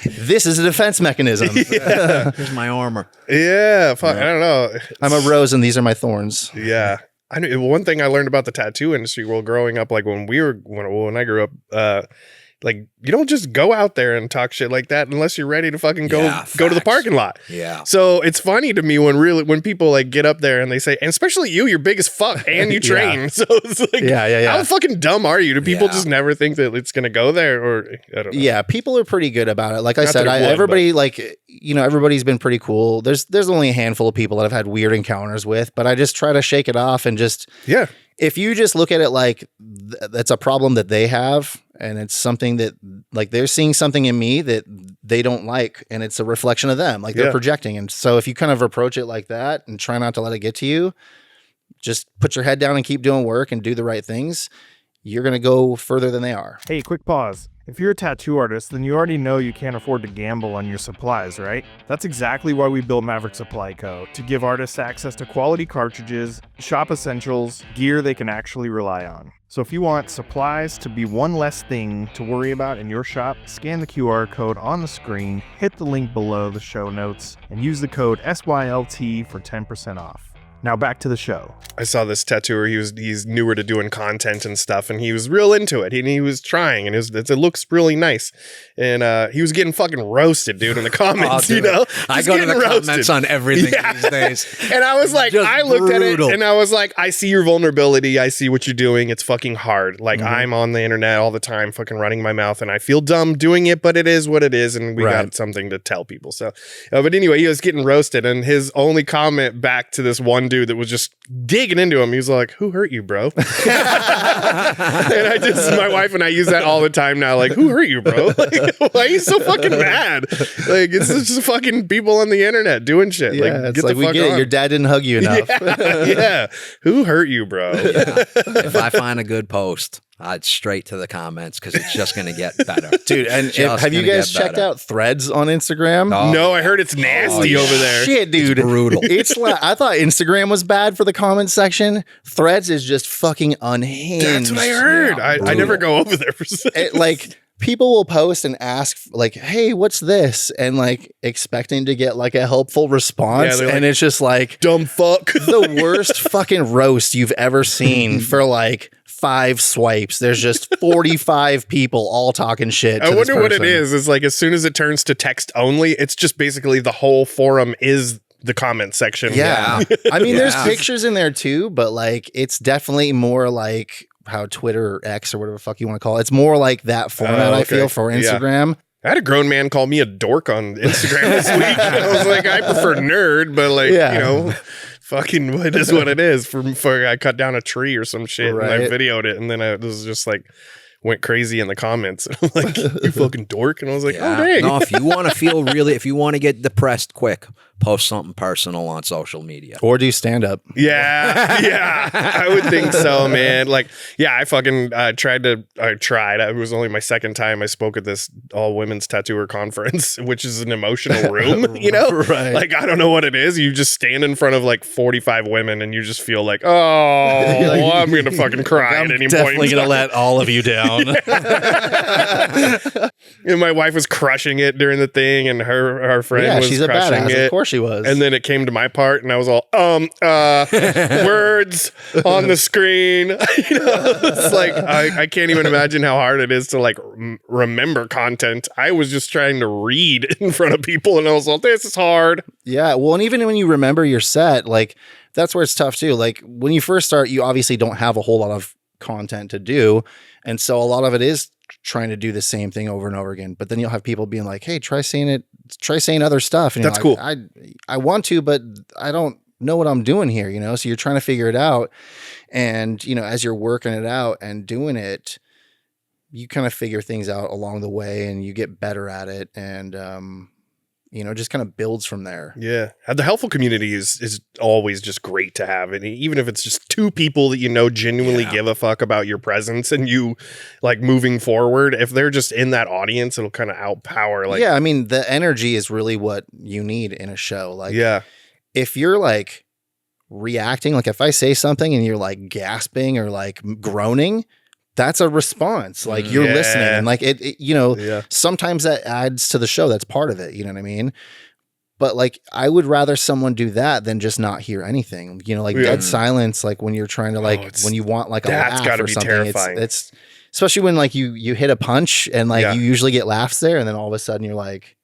This is a defense mechanism. Here's my armor. Yeah. Fuck, I don't know. I'm a rose and these are my thorns. Yeah. I know one thing I learned about the tattoo industry while growing up, like when I grew up, like you don't just go out there and talk shit like that unless you're ready to fucking go to the parking lot. Yeah. So it's funny to me when people like get up there and they say, and especially you're big as fuck and you train. So it's like, how fucking dumb are you? Do people just never think that it's gonna go there? Or I don't know. Yeah, people are pretty good about it. Like I said, everybody's been pretty cool. There's only a handful of people that I've had weird encounters with, but I just try to shake it off and just if you just look at it like that's a problem that they have, and it's something that like they're seeing something in me that they don't like, and it's a reflection of them, like they're projecting. And so if you kind of approach it like that and try not to let it get to you, just put your head down and keep doing work and do the right things, you're going to go further than they are. Hey, quick pause. If you're a tattoo artist, then you already know you can't afford to gamble on your supplies, right? That's exactly why we built Maverick Supply Co. to give artists access to quality cartridges, shop essentials, gear they can actually rely on. So if you want supplies to be one less thing to worry about in your shop, scan the QR code on the screen, hit the link below the show notes, and use the code SYLT for 10% off. Now back to the show. I saw this tattooer. He's newer to doing content and stuff, and he was real into it. And he was trying, and it looks really nice. And he was getting fucking roasted, dude, in the comments. I go to the comments on everything these days. And I was like, I looked at it, and I was like, I see your vulnerability. I see what you're doing. It's fucking hard. Like I'm on the internet all the time, fucking running my mouth, and I feel dumb doing it, but it is what it is, and we got something to tell people. So, but anyway, he was getting roasted, and his only comment back to this one dude that was just digging into him, he was like, who hurt you, bro? And my wife and I use that all the time now, like, who hurt you, bro? Like, why are you so fucking mad? Like, it's just fucking people on the internet doing shit. Yeah, like, it's like, we get it. Your dad didn't hug you enough. Yeah. Who hurt you, bro? If I find a good post, I'd straight to the comments because it's just going to get better. Dude, and have you guys checked out Threads on Instagram? Oh, no, I heard it's nasty over there. Shit, dude. It's brutal. It's like, I thought Instagram was bad for the comment section. Threads is just fucking unhinged. That's what I heard. Yeah, I never go over there for like, people will post and ask like, hey, what's this? And like expecting to get like a helpful response. Yeah, and it's just like, dumb fuck. The worst fucking roast you've ever seen for like 5 swipes. There's just 45 people all talking shit. I wonder what it is. It's like as soon as it turns to text only, it's just basically the whole forum is the comment section. Yeah. I mean, there's pictures in there too, but like it's definitely more like how Twitter or X or whatever the fuck you want to call it. It's more like that format, I feel, for Instagram. Yeah. I had a grown man call me a dork on Instagram this week. I was like, I prefer nerd, but like, you know, fucking it is what it is. For I cut down a tree or some shit and I videoed it, and then I was just like went crazy in the comments. I'm like, you fucking dork. And I was like, oh dang. No, if you want to feel really, if you want to get depressed quick, post something personal on social media. Or do stand-up. Yeah, I would think so, man. Like, yeah, I fucking tried. It was only my second time I spoke at this all-women's tattooer conference, which is an emotional room, you know? Right. Like, I don't know what it is. You just stand in front of like 45 women and you just feel like, oh, I'm going to fucking cry at any point. I'm definitely going to let all of you down. And my wife was crushing it during the thing, and her friend was she's crushing a badass. it. Of course she was. And then it came to my part, and I was all, words on the screen. You know, it's like I can't even imagine how hard it is to like remember content. I was just trying to read in front of people, and I was like, this is hard. Yeah, well, and even when you remember your set, like that's where it's tough too. Like when you first start, you obviously don't have a whole lot of content to do, and so a lot of it is trying to do the same thing over and over again. But then you'll have people being like, hey, try saying other stuff. And that's cool. I want to, but I don't know what I'm doing here, you know? So you're trying to figure it out. And, you know, as you're working it out and doing it, you kind of figure things out along the way and you get better at it. And, you know, just kind of builds from there. Yeah. The helpful community is always just great to have. And even if it's just two people that you know genuinely give a fuck about your presence and you like moving forward, if they're just in that audience, it'll kind of outpower. Like, yeah, I mean, the energy is really what you need in a show. Like, if you're like reacting, like if I say something and you're like gasping or like groaning, that's a response. Like you're listening, and like it you know, sometimes that adds to the show. That's part of it. You know what I mean? But like, I would rather someone do that than just not hear anything, you know, like dead silence. Like when you're trying to like, when you want like a laugh or something, terrifying. It's especially when like you hit a punch and like you usually get laughs there. And then all of a sudden you're like,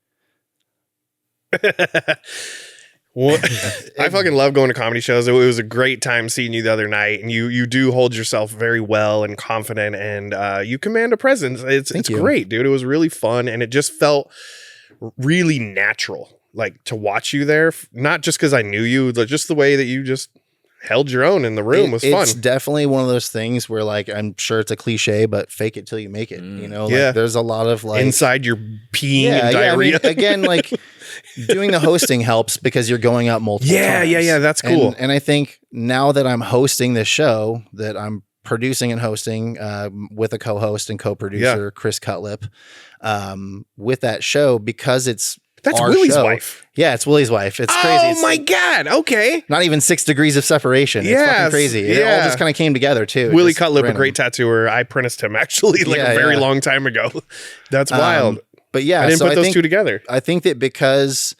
well, I fucking love going to comedy shows. It was a great time seeing you the other night, and you do hold yourself very well and confident, and you command a presence. It's great, dude. It was really fun, and it just felt really natural, like to watch you there. Not just because I knew you, but just the way that you just held your own in the room was fun. It's definitely one of those things where like, I'm sure it's a cliche, but fake it till you make it. You know, like there's a lot of like inside you're peeing and diarrhea. I mean, again, like doing the hosting helps because you're going out multiple times. Yeah, that's cool. And I think now that I'm hosting this show, that I'm producing and hosting with a co-host and co-producer, Chris Cutlip, with that show, because that's Willie's wife. Yeah, it's Willie's wife. It's crazy. Oh my God. Okay. Not even 6 degrees of separation. It's fucking crazy. It all just kind of came together too. Willie Cutlip, a great tattooer. I apprenticed him actually a very long time ago. That's wild. But yeah, I didn't put those two together. I think that because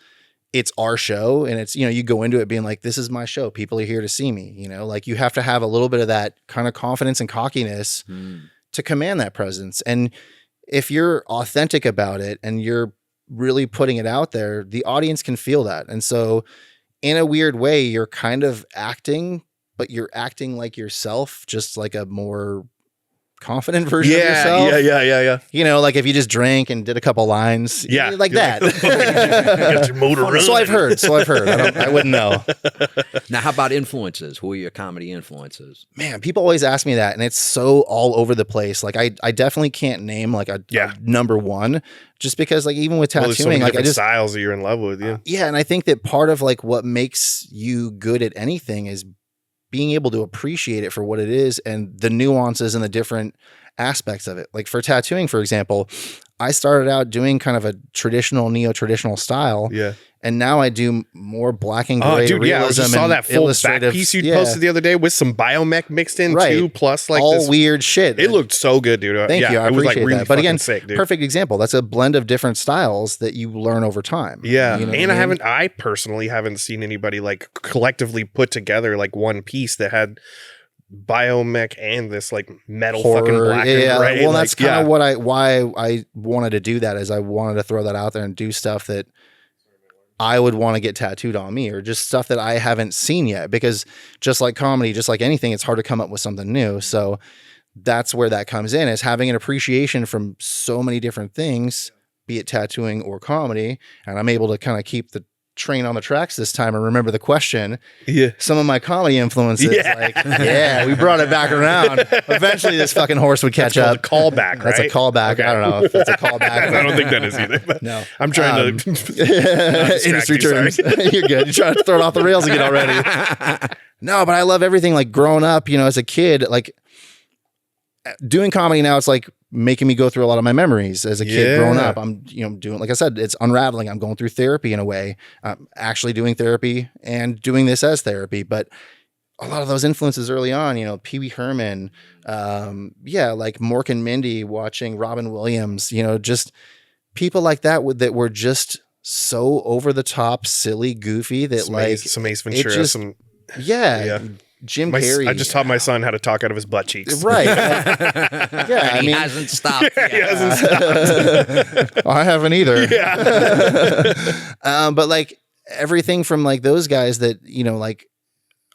it's our show and it's, you know, you go into it being like, this is my show. People are here to see me, you know, like you have to have a little bit of that kind of confidence and cockiness to command that presence. And if you're authentic about it and you're really putting it out there, the audience can feel that. And so in a weird way, you're kind of acting, but you're acting like yourself, just like a more confident version of yourself. Yeah. You know, like if you just drank and did a couple lines, like that. Get your motor running. So I've heard. I wouldn't know. Now, how about influences? Who are your comedy influences? Man, people always ask me that, and it's so all over the place. Like I definitely can't name like a number one, just because like even with tattooing, so many like I just styles that you're in love with. And I think that part of like what makes you good at anything is being able to appreciate it for what it is and the nuances and the different aspects of it. Like for tattooing, for example, I started out doing kind of a traditional, neo-traditional style. Yeah. And now I do more black and gray realism. I just saw that full back piece you posted the other day with some biomech mixed in too, plus like all this weird shit. It looked so good, dude. Thank you. I appreciate really that. But again, sick, dude. Perfect example. That's a blend of different styles that you learn over time. Yeah. You know and I personally haven't seen anybody like collectively put together like one piece that had biomech and this like metal fucking black and gray. Well, that's kind of why I wanted to do that, is I wanted to throw that out there and do stuff that I would want to get tattooed on me, or just stuff that I haven't seen yet, because just like comedy, just like anything, it's hard to come up with something new. So that's where that comes in, is having an appreciation from so many different things, be it tattooing or comedy. And I'm able to kind of keep the train on the tracks this time and remember the question. Yeah. Some of my comedy influences, we brought it back around. Eventually this fucking horse would catch up. A callback, right? That's a callback. Okay. I don't know if it's a callback. I don't think that is either. No. I'm trying to industry terms. You're good. You're trying to throw it off the rails again already. No, but I love everything. Like growing up, as a kid, like doing comedy now, it's like making me go through a lot of my memories as a kid growing up. I'm, doing, like I said, it's unraveling. I'm going through therapy in a way. I'm actually doing therapy and doing this as therapy. But a lot of those influences early on, Pee Wee Herman, like Mork and Mindy, watching Robin Williams, just people like that that were just so over the top, silly, goofy that some Ace Ventura, Jim Carrey. I just taught my son how to talk out of his butt cheeks. Right. He hasn't stopped. He hasn't stopped. I haven't either. Yeah. But like everything from like those guys that, like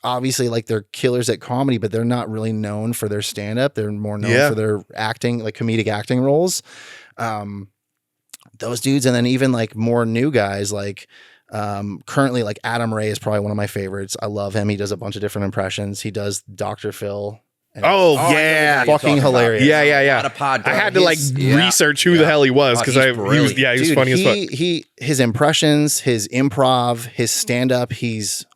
obviously like they're killers at comedy, but they're not really known for their stand-up. They're more known for their acting, like comedic acting roles. Those dudes. And then even like more new guys, like currently like Adam Ray is probably one of my favorites. I love him. He does a bunch of different impressions. He does Dr. Phil. Fucking hilarious. Yeah. I had to research who the hell he was, because he was funny as fuck. His impressions, his improv, his stand-up, he's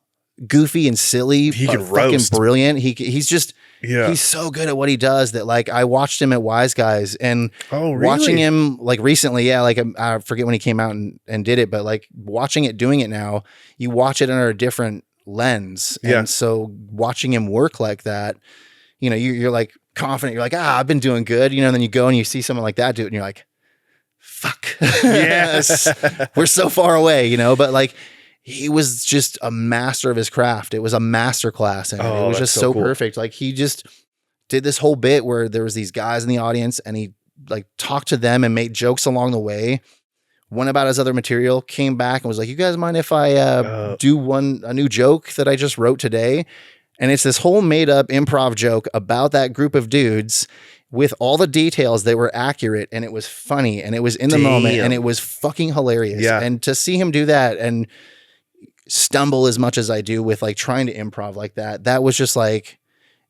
goofy and silly, he but can fucking roast. Brilliant. He's just he's so good at what he does that like I watched him at Wise Guys, and watching him like recently, like I forget when he came out and did it, but like watching it, doing it now, you watch it under a different lens. And so watching him work like that, you're like confident. You're like, I've been doing good, and then you go and you see someone like that do it, and you're like, fuck. Yes. We're so far away, but like he was just a master of his craft. It was a master class, and it was just so cool. Perfect. Like he just did this whole bit where there was these guys in the audience, and he like talked to them and made jokes along the way, went about his other material, came back and was like, you guys mind if I do a new joke that I just wrote today? And it's this whole made up improv joke about that group of dudes with all the details that were accurate, and it was funny, and it was in the moment, and it was fucking hilarious. Yeah. And to see him do that and stumble as much as I do with like trying to improv like that was just like,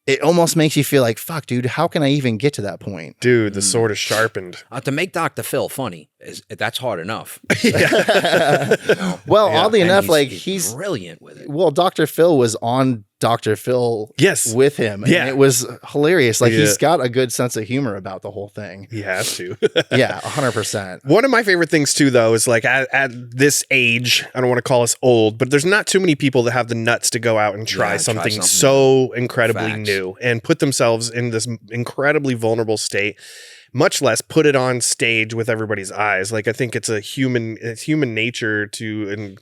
it almost makes you feel like, fuck, dude, how can I even get to that point? Dude, the sword is sharpened. To make Dr. Phil funny, that's hard enough. Well, oddly enough, he's brilliant with it. Well, Dr. Phil was on Dr. Phil with him. And it was hilarious. Like he's got a good sense of humor about the whole thing. He has to. 100%. One of my favorite things too, though, is like at this age, I don't want to call us old, but there's not too many people that have the nuts to go out and try something so incredibly new and put themselves in this incredibly vulnerable state, much less put it on stage with everybody's eyes. Like I think it's human nature to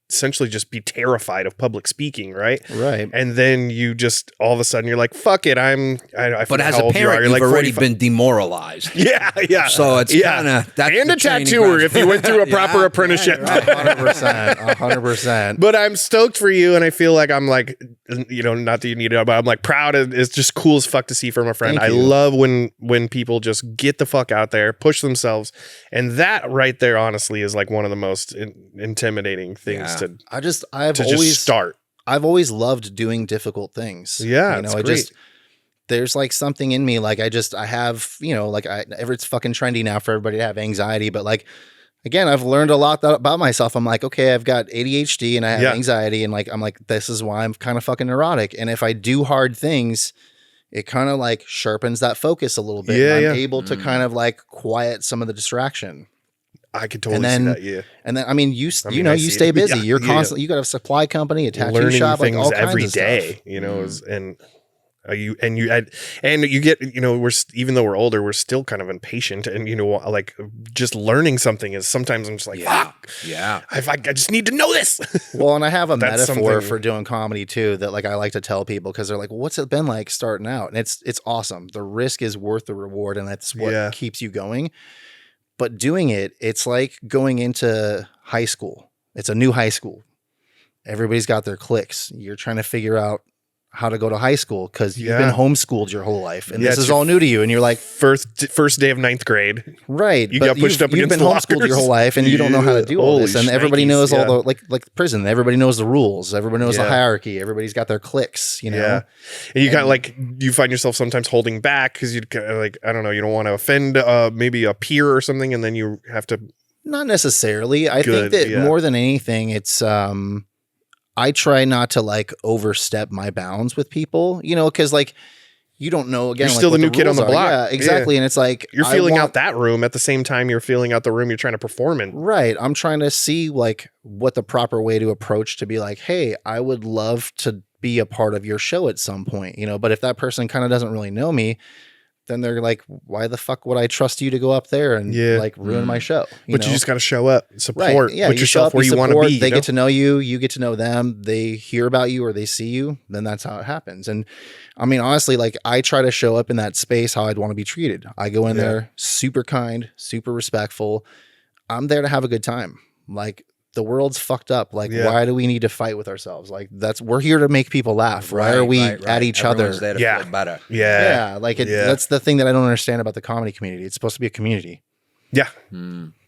essentially just be terrified of public speaking, right? And then you just all of a sudden you're like, fuck it, but as a parent, you've already been demoralized. Yeah. So it's kind of and a tattooer if you went through a proper apprenticeship. 100%. But I'm stoked for you, and I feel like I'm like, not that you need it, but I'm like proud. It's just cool as fuck to see from a friend. I love when people just get the fuck out there, push themselves, and that right there, honestly, is like one of the most intimidating things. I've always loved doing difficult things. There's like something in me. Like I have, it's fucking trendy now for everybody to have anxiety, but like, again, I've learned a lot about myself. I'm like, okay, I've got ADHD and I have anxiety, and like, I'm like, this is why I'm kind of fucking neurotic. And if I do hard things, it kind of like sharpens that focus a little bit. And I'm able to kind of like quiet some of the distraction. I could totally see that. Yeah. And then, you stay busy. You're constantly, you got a supply company, a tattoo shop, like all kinds of day, stuff. you get, we're, even though we're older, we're still kind of impatient, and, like just learning something is sometimes I'm just like, fuck. Yeah. I just need to know this. Well, and I have a metaphor for doing comedy too, that like, I like to tell people, cause they're like, well, what's it been like starting out? And it's awesome. The risk is worth the reward. And that's what keeps you going. But doing it's like going into high school. It's a new high school. Everybody's got their cliques. You're trying to figure out how to go to high school because you've been homeschooled your whole life, and this is all new to you. And you're like, first day of 9th grade, right? You got pushed up against the lockers. You've been homeschooled your whole life, and you don't know how to do all this. And everybody knows all the like prison. Everybody knows the rules. Everybody knows the hierarchy. Everybody's got their cliques. You know, and you kind of like you find yourself sometimes holding back because you like I don't know, you don't want to offend maybe a peer or something, and then you have to. Not necessarily. I think that more than anything, it's I try not to like overstep my bounds with people, you know, because like you don't know again. You're still the new kid on the block. Yeah, exactly. And it's like you're feeling out that room at the same time you're feeling out the room you're trying to perform in. Right. I'm trying to see like what the proper way to approach to be like, hey, I would love to be a part of your show at some point, you know. But if that person kind of doesn't really know me, then they're like, why the fuck would I trust you to go up there and like ruin my show? You just got to show up, support, put you yourself where you want to be. They get to know you, you get to know them, they hear about you or they see you, then that's how it happens. And I mean, honestly, like I try to show up in that space how I'd want to be treated. I go in there super kind, super respectful. I'm there to have a good time. Like the world's fucked up. Like, why do we need to fight with ourselves? Like we're here to make people laugh. Why are we at each Everyone's other? There to feel better. Yeah. Like that's the thing that I don't understand about the comedy community. It's supposed to be a community. Yeah.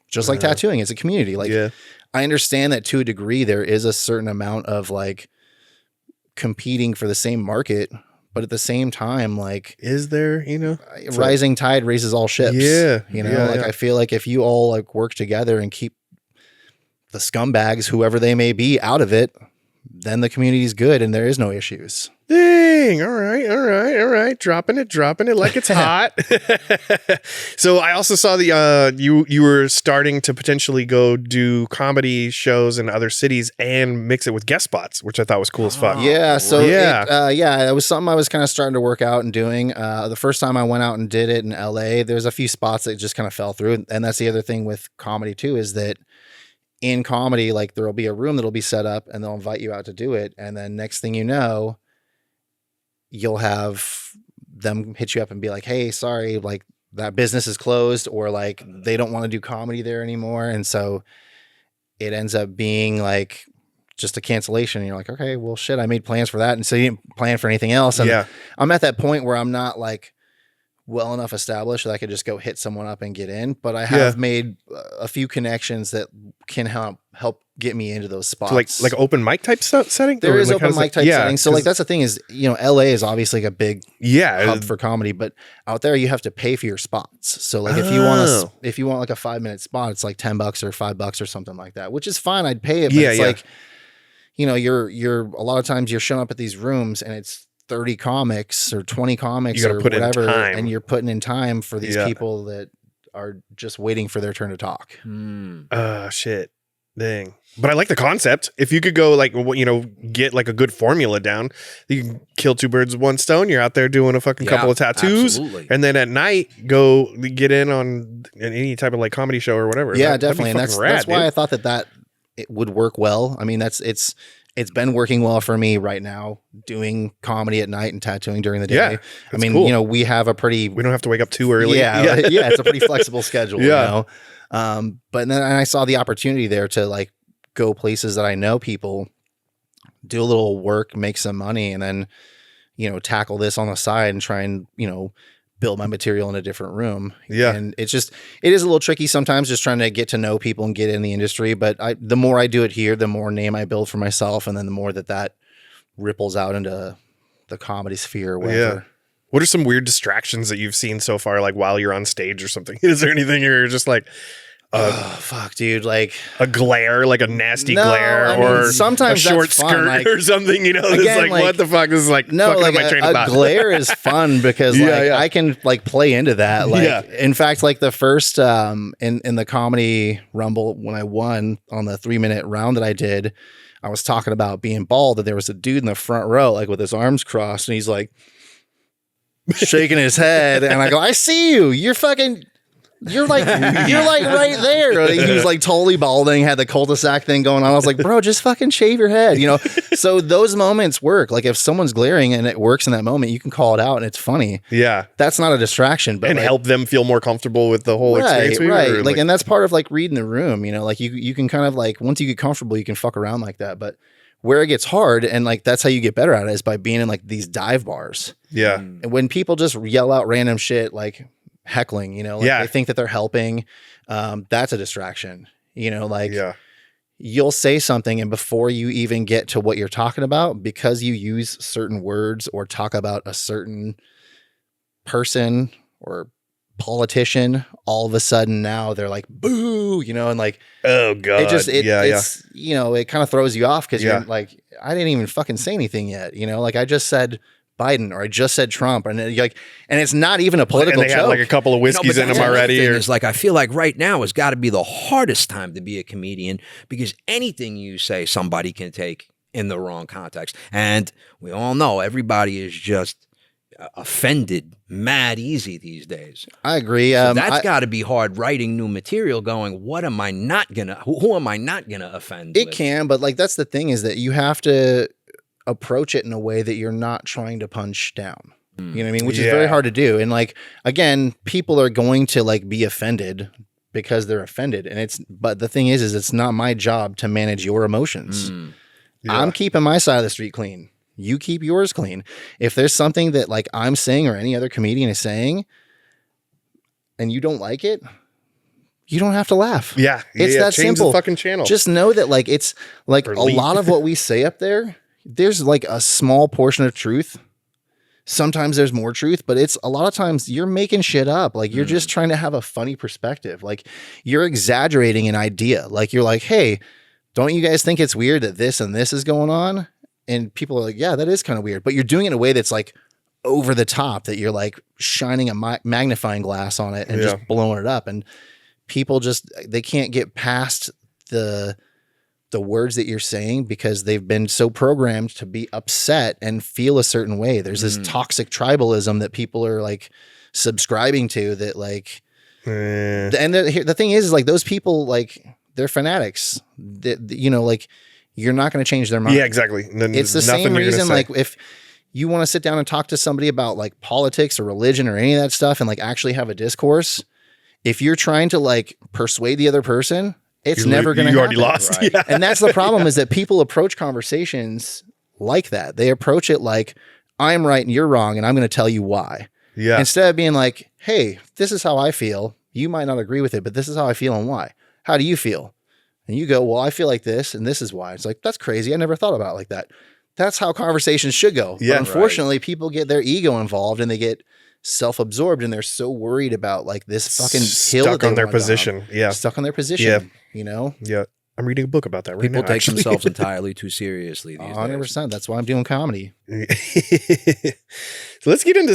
Just like tattooing, it's a community. Like I understand that to a degree, there is a certain amount of like competing for the same market, but at the same time, like, is there, you know, rising tide raises all ships. Yeah. You know, I feel like if you all like work together and keep the scumbags, whoever they may be, out of it, then the community's good and there is no issues. Dang. All right. Dropping it like it's hot. So I also saw the you were starting to potentially go do comedy shows in other cities and mix it with guest spots, which I thought was cool as fuck. Yeah. So it was something I was kind of starting to work out and doing. The first time I went out and did it in LA, there's a few spots that just kind of fell through. And that's the other thing with comedy too, is that in comedy, like there'll be a room that'll be set up and they'll invite you out to do it. And then next thing you know, you'll have them hit you up and be like, hey, sorry, like that business is closed, or like they don't want to do comedy there anymore. And so it ends up being like just a cancellation. And you're like, okay, well shit, I made plans for that. And so you didn't plan for anything else. And I'm at that point where I'm not like well enough established that I could just go hit someone up and get in, but I have made a few connections that can help get me into those spots. So like open mic type setting? There is open mic type setting. So like that's the thing is, you know, LA is obviously like a big hub for comedy, but out there you have to pay for your spots. So like if you want like a 5-minute spot, it's like $10 or $5 or something like that, which is fine. I'd pay it. But it's like, you know, you're a lot of times you're showing up at these rooms and it's 30 comics or 20 comics or whatever, and you're putting in time for these people that are just waiting for their turn to talk. Shit. Dang. But I like the concept. If you could go like, you know, get like a good formula down, you can kill two birds with one stone. You're out there doing a fucking couple of tattoos. Absolutely. And then at night, go get in on any type of like comedy show or whatever. Yeah, definitely. And that's why I thought that it would work well. I mean, it's been working well for me right now, doing comedy at night and tattooing during the day. Yeah, I mean, you know, we don't have to wake up too early. Yeah. It's a pretty flexible schedule, you know? But then I saw the opportunity there to like go places that I know people, do a little work, make some money, and then, you know, tackle this on the side and try and, you know, build my material in a different room. Yeah. And it is a little tricky sometimes just trying to get to know people and get in the industry. But the more I do it here, the more name I build for myself. And then the more that ripples out into the comedy sphere or whatever. Yeah. What are some weird distractions that you've seen so far? Like while you're on stage or something, is there anything you're just like, fuck, dude, like a glare, like a nasty glare, or sometimes a short skirt like, or something, you know, again, it's like, what the fuck is like, no, like a glare is fun because I can like play into that. Like, in fact, like the first, in the comedy rumble, when I won on the 3-minute round that I did, I was talking about being bald, and there was a dude in the front row, like with his arms crossed, and he's like shaking his head. And I go, I see you. You're fucking, You're like right there. He was like totally balding, had the cul-de-sac thing going on. I was like, bro, just fucking shave your head, So those moments work. Like if someone's glaring and it works in that moment, you can call it out and it's funny. Yeah. That's not a distraction. But and help them feel more comfortable with the whole experience. Right. Like, and that's part of like reading the room, like you can kind of like, once you get comfortable, you can fuck around like that. But where it gets hard, and like that's how you get better at it, is by being in like these dive bars. Yeah. And when people just yell out random shit, like heckling, they think that they're helping. That's a distraction, you'll say something, and before you even get to what you're talking about, because you use certain words or talk about a certain person or politician, all of a sudden now they're like, boo, and like, oh God, it's it kind of throws you off because you're like, I didn't even fucking say anything yet. Like I just said Biden or I just said Trump, and it's not even a political joke. Had like a couple of whiskeys in them already. It's like, I feel like right now has got to be the hardest time to be a comedian, because anything you say, somebody can take in the wrong context. And we all know everybody is just offended mad easy these days. I agree. So that's got to be hard, writing new material going, what am I not gonna, who am I not gonna offend? It can, but like that's the thing, is that you have to approach it in a way that you're not trying to punch down. You know what I mean? Which is very hard to do. And like, again, people are going to like be offended because they're offended. But the thing is it's not my job to manage your emotions. I'm keeping my side of the street clean. You keep yours clean. If there's something that like I'm saying or any other comedian is saying and you don't like it, you don't have to laugh. Yeah. It's that Change simple. The fucking channel. Just know that like it's like a lot of what we say up there's like a small portion of truth. Sometimes there's more truth, but it's a lot of times you're making shit up. Like you're just trying to have a funny perspective. Like you're exaggerating an idea. Like you're like, hey, don't you guys think it's weird that this and this is going on? And people are like, yeah, that is kind of weird. But you're doing it in a way that's like over the top, that you're like shining a magnifying glass on it and just blowing it up. And people they can't get past the words that you're saying because they've been so programmed to be upset and feel a certain way. There's this toxic tribalism that people are like subscribing to, that like, and the thing is like those people, like they're fanatics that, like, you're not going to change their mind. Yeah, exactly. It's the same reason, like if you want to sit down and talk to somebody about like politics or religion or any of that stuff and like actually have a discourse, if you're trying to like persuade the other person, it's never going to happen. You already lost. Right? Yeah. And that's the problem, is that people approach conversations like that. They approach it like, I'm right and you're wrong, and I'm going to tell you why. Yeah. Instead of being like, hey, this is how I feel. You might not agree with it, but this is how I feel and why. How do you feel? And you go, well, I feel like this, and this is why. It's like, that's crazy. I never thought about it like that. That's how conversations should go. Yeah, but unfortunately, people get their ego involved and they get self-absorbed, and they're so worried about like this fucking hill stuck on their position. Yeah. Stuck on their position. Yeah. Yeah. I'm reading a book about that right now. People take themselves entirely too seriously these 100%. days. That's why I'm doing comedy. So let's get into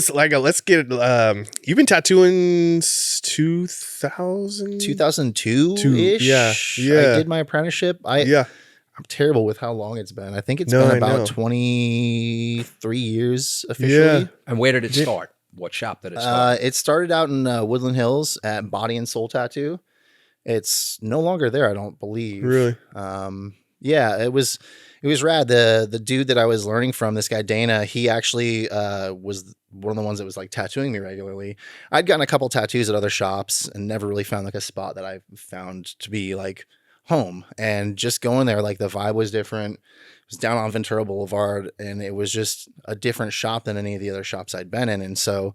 you've been tattooing 2002-ish? Yeah. I did my apprenticeship. I'm terrible with how long it's been. I think it's been about 23 years officially. Yeah. And where did it start? What shop did it start? It started out in Woodland Hills at Body and Soul Tattoo. It's no longer there, I don't believe. Really? Yeah, it was rad. The dude that I was learning from, this guy Dana, he actually was one of the ones that was like tattooing me regularly. I'd gotten a couple tattoos at other shops and never really found like a spot that I found to be like home. And just going there, like the vibe was different. It was down on Ventura Boulevard, and it was just a different shop than any of the other shops I'd been in. And so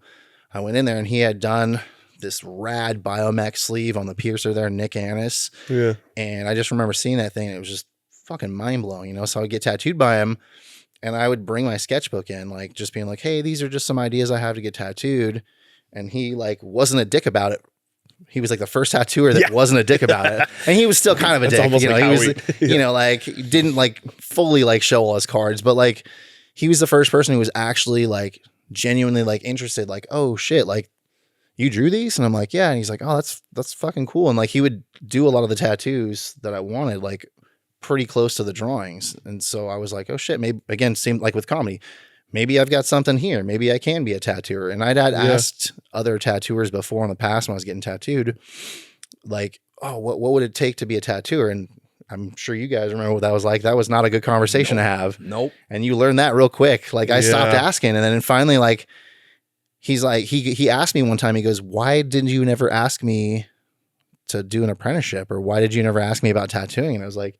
I went in there, and he had done this rad Biomech sleeve on the piercer there, Nick Annis. Yeah. And I just remember seeing that thing, and it was just fucking mind blowing, So I would get tattooed by him, and I would bring my sketchbook in, like just being like, hey, these are just some ideas I have to get tattooed. And he like wasn't a dick about it. He was like the first tattooer that wasn't a dick about it. And he was still kind of a dick, Like he was, like didn't like fully like show all his cards, but like he was the first person who was actually like genuinely like interested, like, oh shit, like you drew these? And I'm like, yeah. And he's like, oh, that's fucking cool. And like, he would do a lot of the tattoos that I wanted, like pretty close to the drawings. And so I was like, oh shit, maybe, again, seemed like with comedy, maybe I've got something here. Maybe I can be a tattooer. And I'd asked other tattooers before in the past when I was getting tattooed, like, oh, what would it take to be a tattooer? And I'm sure you guys remember what that was like. That was not a good conversation to have. Nope. And you learn that real quick. Like I stopped asking. And then finally, like, he's like, he asked me one time, he goes, why didn't you never ask me to do an apprenticeship? Or why did you never ask me about tattooing? And I was like,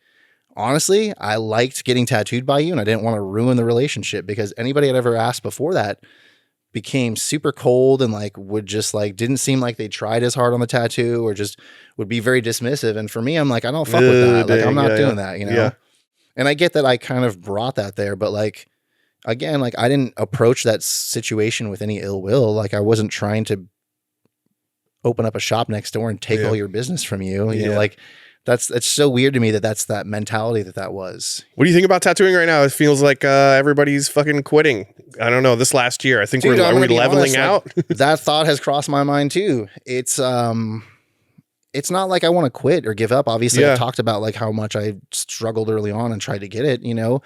honestly, I liked getting tattooed by you and I didn't want to ruin the relationship, because anybody I'd ever asked before that became super cold and like would just like didn't seem like they tried as hard on the tattoo, or just would be very dismissive. And for me, I'm like, I don't fuck with that. Like I'm not doing that, you know? Yeah. And I get that I kind of brought that there, but like, again, like I didn't approach that situation with any ill will. Like I wasn't trying to open up a shop next door and take all your business from you. You know, like it's so weird to me that that's that mentality that was. What do you think about tattooing right now? It feels like everybody's fucking quitting. I don't know. This last year, I think are we leveling out? Like, that thought has crossed my mind too. It's not like I want to quit or give up. Obviously, I talked about like how much I struggled early on and tried to get it, you know,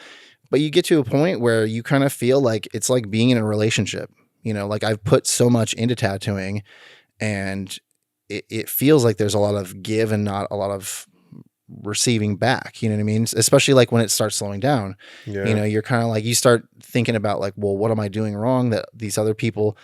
but you get to a point where you kind of feel like it's like being in a relationship, you know, like I've put so much into tattooing and it feels like there's a lot of give and not a lot of receiving back, you know what I mean? Especially like when it starts slowing down, you know, you're kind of like, you start thinking about like, well, what am I doing wrong that these other people,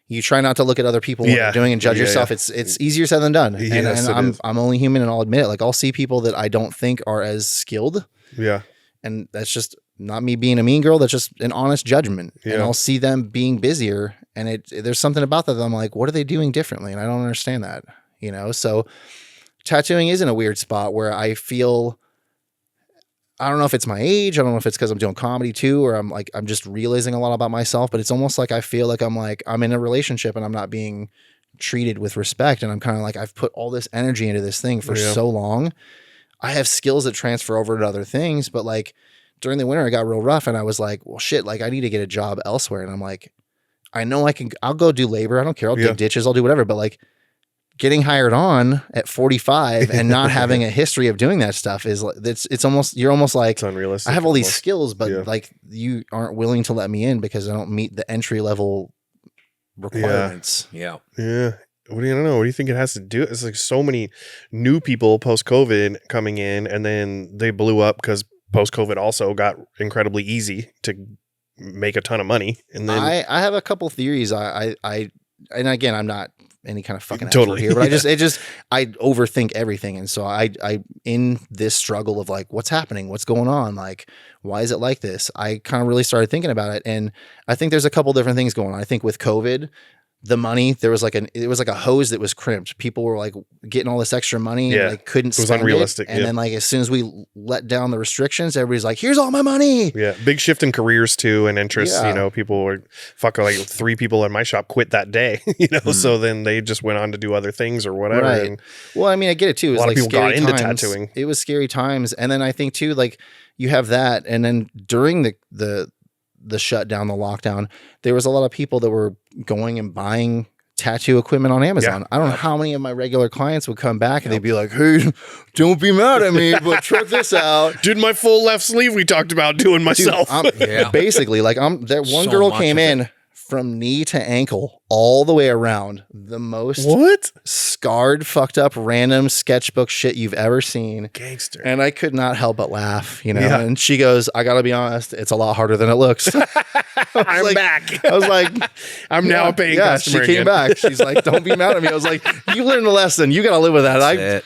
you try not to look at other people what they're doing and judge yourself. It's easier said than done. Yes, and I'm only human, and I'll admit it. Like I'll see people that I don't think are as skilled. Yeah. And that's just not me being a mean girl. That's just an honest judgment. Yeah. And I'll see them being busier, and there's something about that I'm like, what are they doing differently? And I don't understand that, you know? So tattooing is in a weird spot where I feel, I don't know if it's my age. I don't know if it's because I'm doing comedy too, or I'm just realizing a lot about myself, but it's almost like I feel like I'm in a relationship and I'm not being treated with respect. And I'm kind of like, I've put all this energy into this thing for so long. I have skills that transfer over to other things, but like during the winter, I got real rough and I was like, well, shit, like I need to get a job elsewhere. And I'm like, I know I'll go do labor. I don't care. I'll dig ditches. I'll do whatever. But like, getting hired on at 45 and not having a history of doing that stuff is it's almost, you're almost like, it's unrealistic. I have all these skills, but like you aren't willing to let me in because I don't meet the entry level requirements. Yeah. What do you know? What do you think it has to do? It's like so many new people post COVID coming in, and then they blew up because post COVID also got incredibly easy to make a ton of money. And then I have a couple theories. And again, I'm not any kind of fucking expert here, but I overthink everything. And so I in this struggle of like, what's happening? What's going on? Like, why is it like this? I kind of really started thinking about it. And I think there's a couple different things going on. I think with COVID, the money, it was like a hose that was crimped. People were like getting all this extra money and they couldn't spend it. Was unrealistic. And then like, as soon as we let down the restrictions, everybody's like, here's all my money. Yeah. Big shift in careers too, and interests, you know, people were like 3 people in my shop quit that day, you know? So then they just went on to do other things or whatever. Right. And well, I mean, I get it too. It was a lot like of people got into times. Tattooing. It was scary times. And then I think too, like you have that. And then during the shutdown, the lockdown, there was a lot of people that were going and buying tattoo equipment on Amazon. I don't know how many of my regular clients would come back and they'd be like, hey, don't be mad at me, but check this out. Did my full left sleeve we talked about doing myself. Dude, basically, like that one girl came in from knee to ankle all the way around, the most scarred, fucked up, random sketchbook shit you've ever seen. Gangster. And I could not help but laugh, you know? Yeah. And she goes, I gotta be honest, it's a lot harder than it looks. I'm back. I was like, I'm now a paying customer. She came back. She's like, don't be mad at me. I was like, you learned a lesson. You gotta live with that. I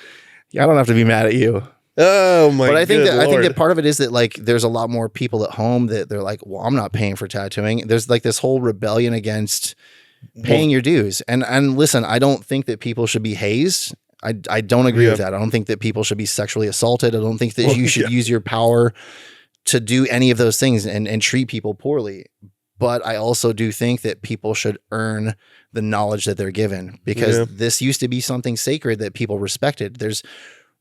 don't have to be mad at you. Oh my! But I think that part of it is that like there's a lot more people at home that they're like, well, I'm not paying for tattooing. There's like this whole rebellion against paying your dues. And listen, I don't think that people should be hazed. I don't agree with that. I don't think that people should be sexually assaulted. I don't think that you should use your power to do any of those things and treat people poorly. But I also do think that people should earn the knowledge that they're given, because this used to be something sacred that people respected. There's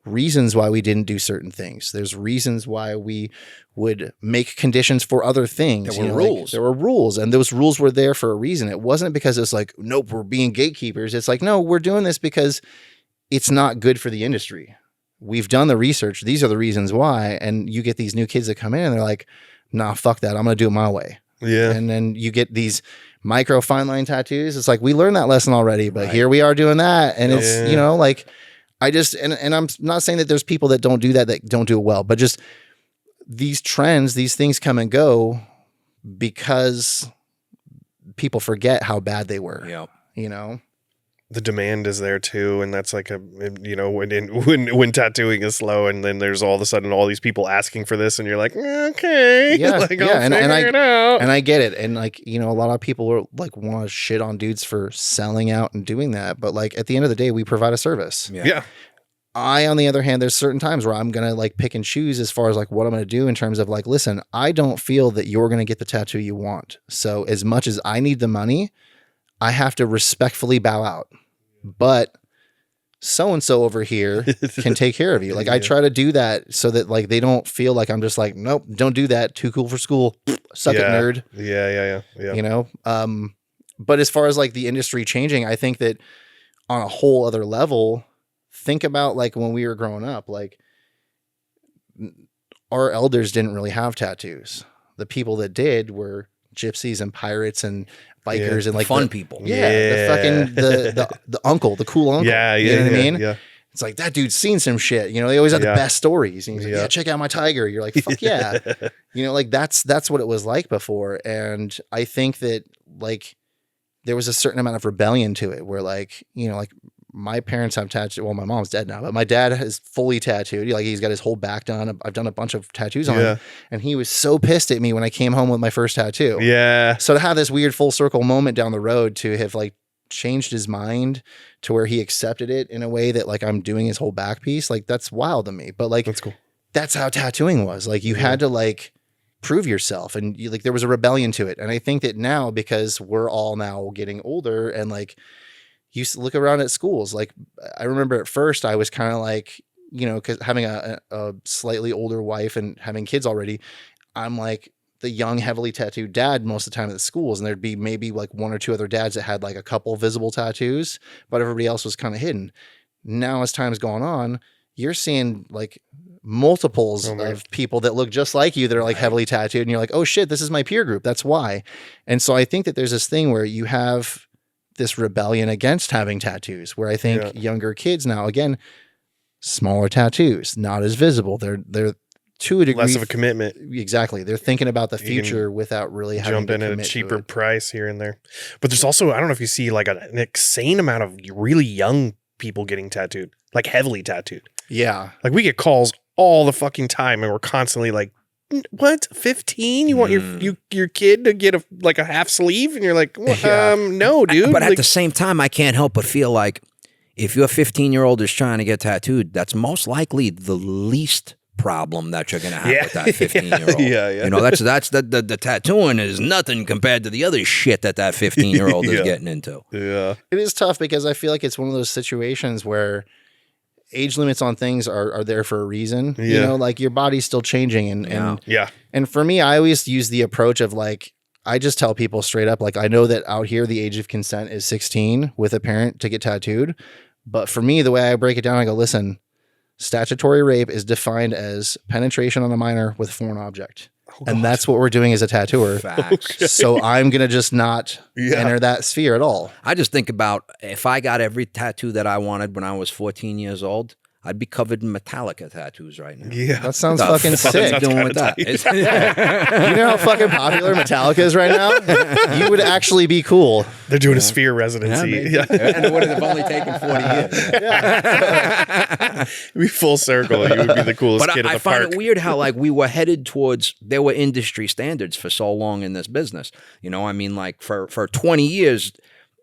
reasons why we didn't do certain things. There's reasons why we would make conditions for other things. There were rules. Like, there were rules, and those rules were there for a reason. It wasn't because it's like, nope, we're being gatekeepers. It's like, no, we're doing this because it's not good for the industry. We've done the research. These are the reasons why. And you get these new kids that come in and they're like, nah, fuck that. I'm going to do it my way. Yeah. And then you get these micro fine line tattoos. It's like, we learned that lesson already, but here we are doing that. And it's, you know, like I just, and I'm not saying that there's people that don't do that don't do it well, but just these trends, these things come and go because people forget how bad they were. Yeah. You know? The demand is there too, and that's like when tattooing is slow, and then there's all of a sudden all these people asking for this, and you're like, okay, like, and I get it, and like, you know, a lot of people are like want to shit on dudes for selling out and doing that, but like at the end of the day, we provide a service. Yeah. I, on the other hand, there's certain times where I'm gonna like pick and choose as far as like what I'm gonna do in terms of like, listen, I don't feel that you're gonna get the tattoo you want, so as much as I need the money, I have to respectfully bow out. But so-and-so over here can take care of you. Like I try to do that so that like they don't feel like I'm just like, nope, don't do that. Too cool for school. Suck it, nerd. Yeah. You know? But as far as like the industry changing, I think that on a whole other level, think about like when we were growing up, like our elders didn't really have tattoos. The people that did were gypsies and pirates and bikers and like fun people. The fucking the uncle, the cool uncle. You know what I mean? Yeah. It's like that dude's seen some shit. You know, they always have the best stories. And he's like, check out my tiger. You're like, fuck yeah. You know, like that's what it was like before. And I think that like there was a certain amount of rebellion to it where like, you know, like my parents have tattooed. Well, my mom's dead now, but my dad is fully tattooed. Like he's got his whole back done. I've done a bunch of tattoos on him, and he was so pissed at me when I came home with my first tattoo. Yeah. So to have this weird full circle moment down the road to have like changed his mind to where he accepted it in a way that like I'm doing his whole back piece, like that's wild to me. But like that's cool. That's how tattooing was. Like you had to like prove yourself, and you, like there was a rebellion to it. And I think that now, because we're all now getting older and like you look around at schools, like I remember at first I was kind of like, you know, because having a slightly older wife and having kids already, I'm like the young, heavily tattooed dad most of the time at the schools. And there'd be maybe like one or two other dads that had like a couple visible tattoos, but everybody else was kind of hidden. Now, as time's gone on, you're seeing like multiples of people that look just like you that are like heavily tattooed. And you're like, oh shit, this is my peer group. That's why. And so I think that there's this thing where you have this rebellion against having tattoos, where I think younger kids now, again, smaller tattoos, not as visible. They're to a degree less of a commitment. Exactly. They're thinking about the future without really having to jump in at a cheaper price here and there. But there's also, I don't know if you see like an insane amount of really young people getting tattooed, like heavily tattooed. Yeah. Like we get calls all the fucking time, and we're constantly like, what, 15? You want your kid to get a half sleeve? And you're like, well, no, dude. But at the same time, I can't help but feel like if your 15-year-old is trying to get tattooed, that's most likely the least problem that you're going to have with that 15-year-old. You know, that's the tattooing is nothing compared to the other shit that 15-year-old is getting into. Yeah. It is tough because I feel like it's one of those situations where age limits on things are there for a reason. You know, like your body's still changing. And for me, I always use the approach of like, I just tell people straight up, like, I know that out here, the age of consent is 16 with a parent to get tattooed. But for me, the way I break it down, I go, listen, statutory rape is defined as penetration on a minor with a foreign object. And that's what we're doing as a tattooer. Facts. So I'm going to just not enter that sphere at all. I just think about if I got every tattoo that I wanted when I was 14 years old, I'd be covered in Metallica tattoos right now. Yeah. That sounds fucking sick. Doing with that. You know how fucking popular Metallica is right now? You would actually be cool. They're doing a Sphere residency. And it would have only taken 40 years. It'd be full circle. You would be the coolest kid in the park. I find it weird how like we were headed towards, there were industry standards for so long in this business. You know, I mean, like for 20 years,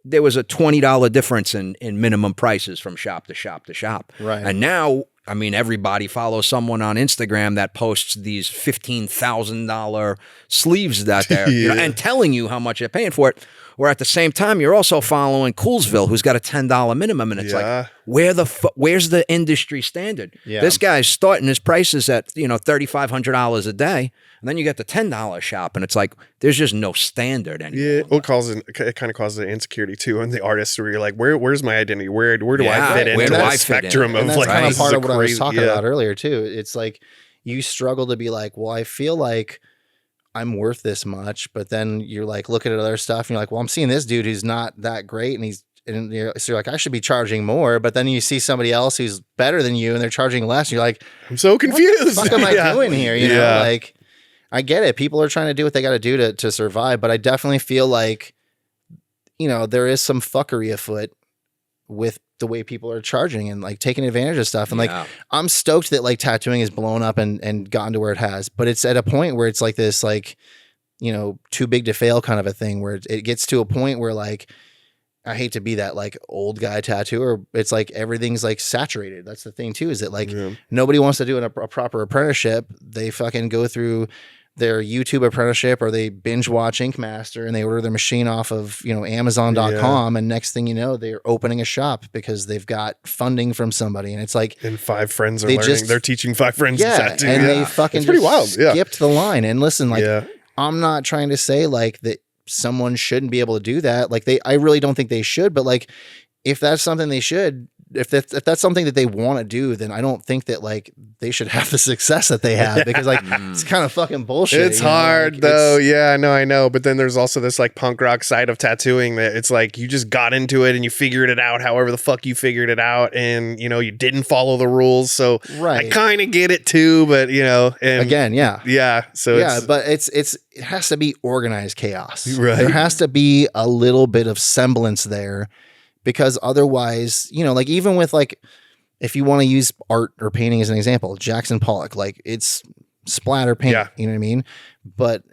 there was a $20 difference in minimum prices from shop to shop to shop. Right. And now, I mean, everybody follows someone on Instagram that posts these $15,000 sleeves that they're you know, and telling you how much they're paying for it. Where at the same time, you're also following Coolsville, who's got a $10 minimum. And it's like, where's the industry standard? Yeah. This guy's starting his prices at, $3,500 a day. And then you get the $10 shop, and it's like, there's just no standard anymore. Yeah, it kind of causes an insecurity too on the artist, where you're like, where's my identity? Where do I fit into that spectrum of and that's like? Kind of part of what I was talking about earlier too. It's like you struggle to be like, well, I feel like I'm worth this much, but then you're like looking at other stuff and you're like, well, I'm seeing this dude who's not that great, and so you're like, I should be charging more, but then you see somebody else who's better than you and they're charging less, and you're like, I'm so confused. What the fuck am I doing here? You know, like, I get it. People are trying to do what they got to do to survive, but I definitely feel like, you know, there is some fuckery afoot with the way people are charging and like taking advantage of stuff. And like, I'm stoked that like tattooing has blown up and gotten to where it has, but it's at a point where it's like this, like, you know, too big to fail kind of a thing where it gets to a point where like, I hate to be that like old guy tattooer. It's like everything's like saturated. That's the thing too, is that like nobody wants to do a proper apprenticeship. They fucking go through their YouTube apprenticeship or they binge watch Ink Master and they order their machine off of, you know, Amazon.com. And next thing you know, they're opening a shop because they've got funding from somebody. And it's like, and 5 friends are learning. They're teaching 5 friends to tattoo. And they fucking it's pretty wild. Skipped the line. And listen, like, I'm not trying to say like that someone shouldn't be able to do that. Like I really don't think they should, but like, if that's something they should, if that's something that they want to do, then I don't think that like they should have the success that they have, because like it's kind of fucking bullshit. It's hard like, though. I know. But then there's also this like punk rock side of tattooing that it's like you just got into it and you figured it out however the fuck you figured it out, and you know you didn't follow the rules. So I kind of get it too, but you know, and again, So but it has to be organized chaos. Right. There has to be a little bit of semblance there. Because otherwise, you know, like even with like, if you want to use art or painting as an example, Jackson Pollock, like it's splatter paint, you know what I mean? But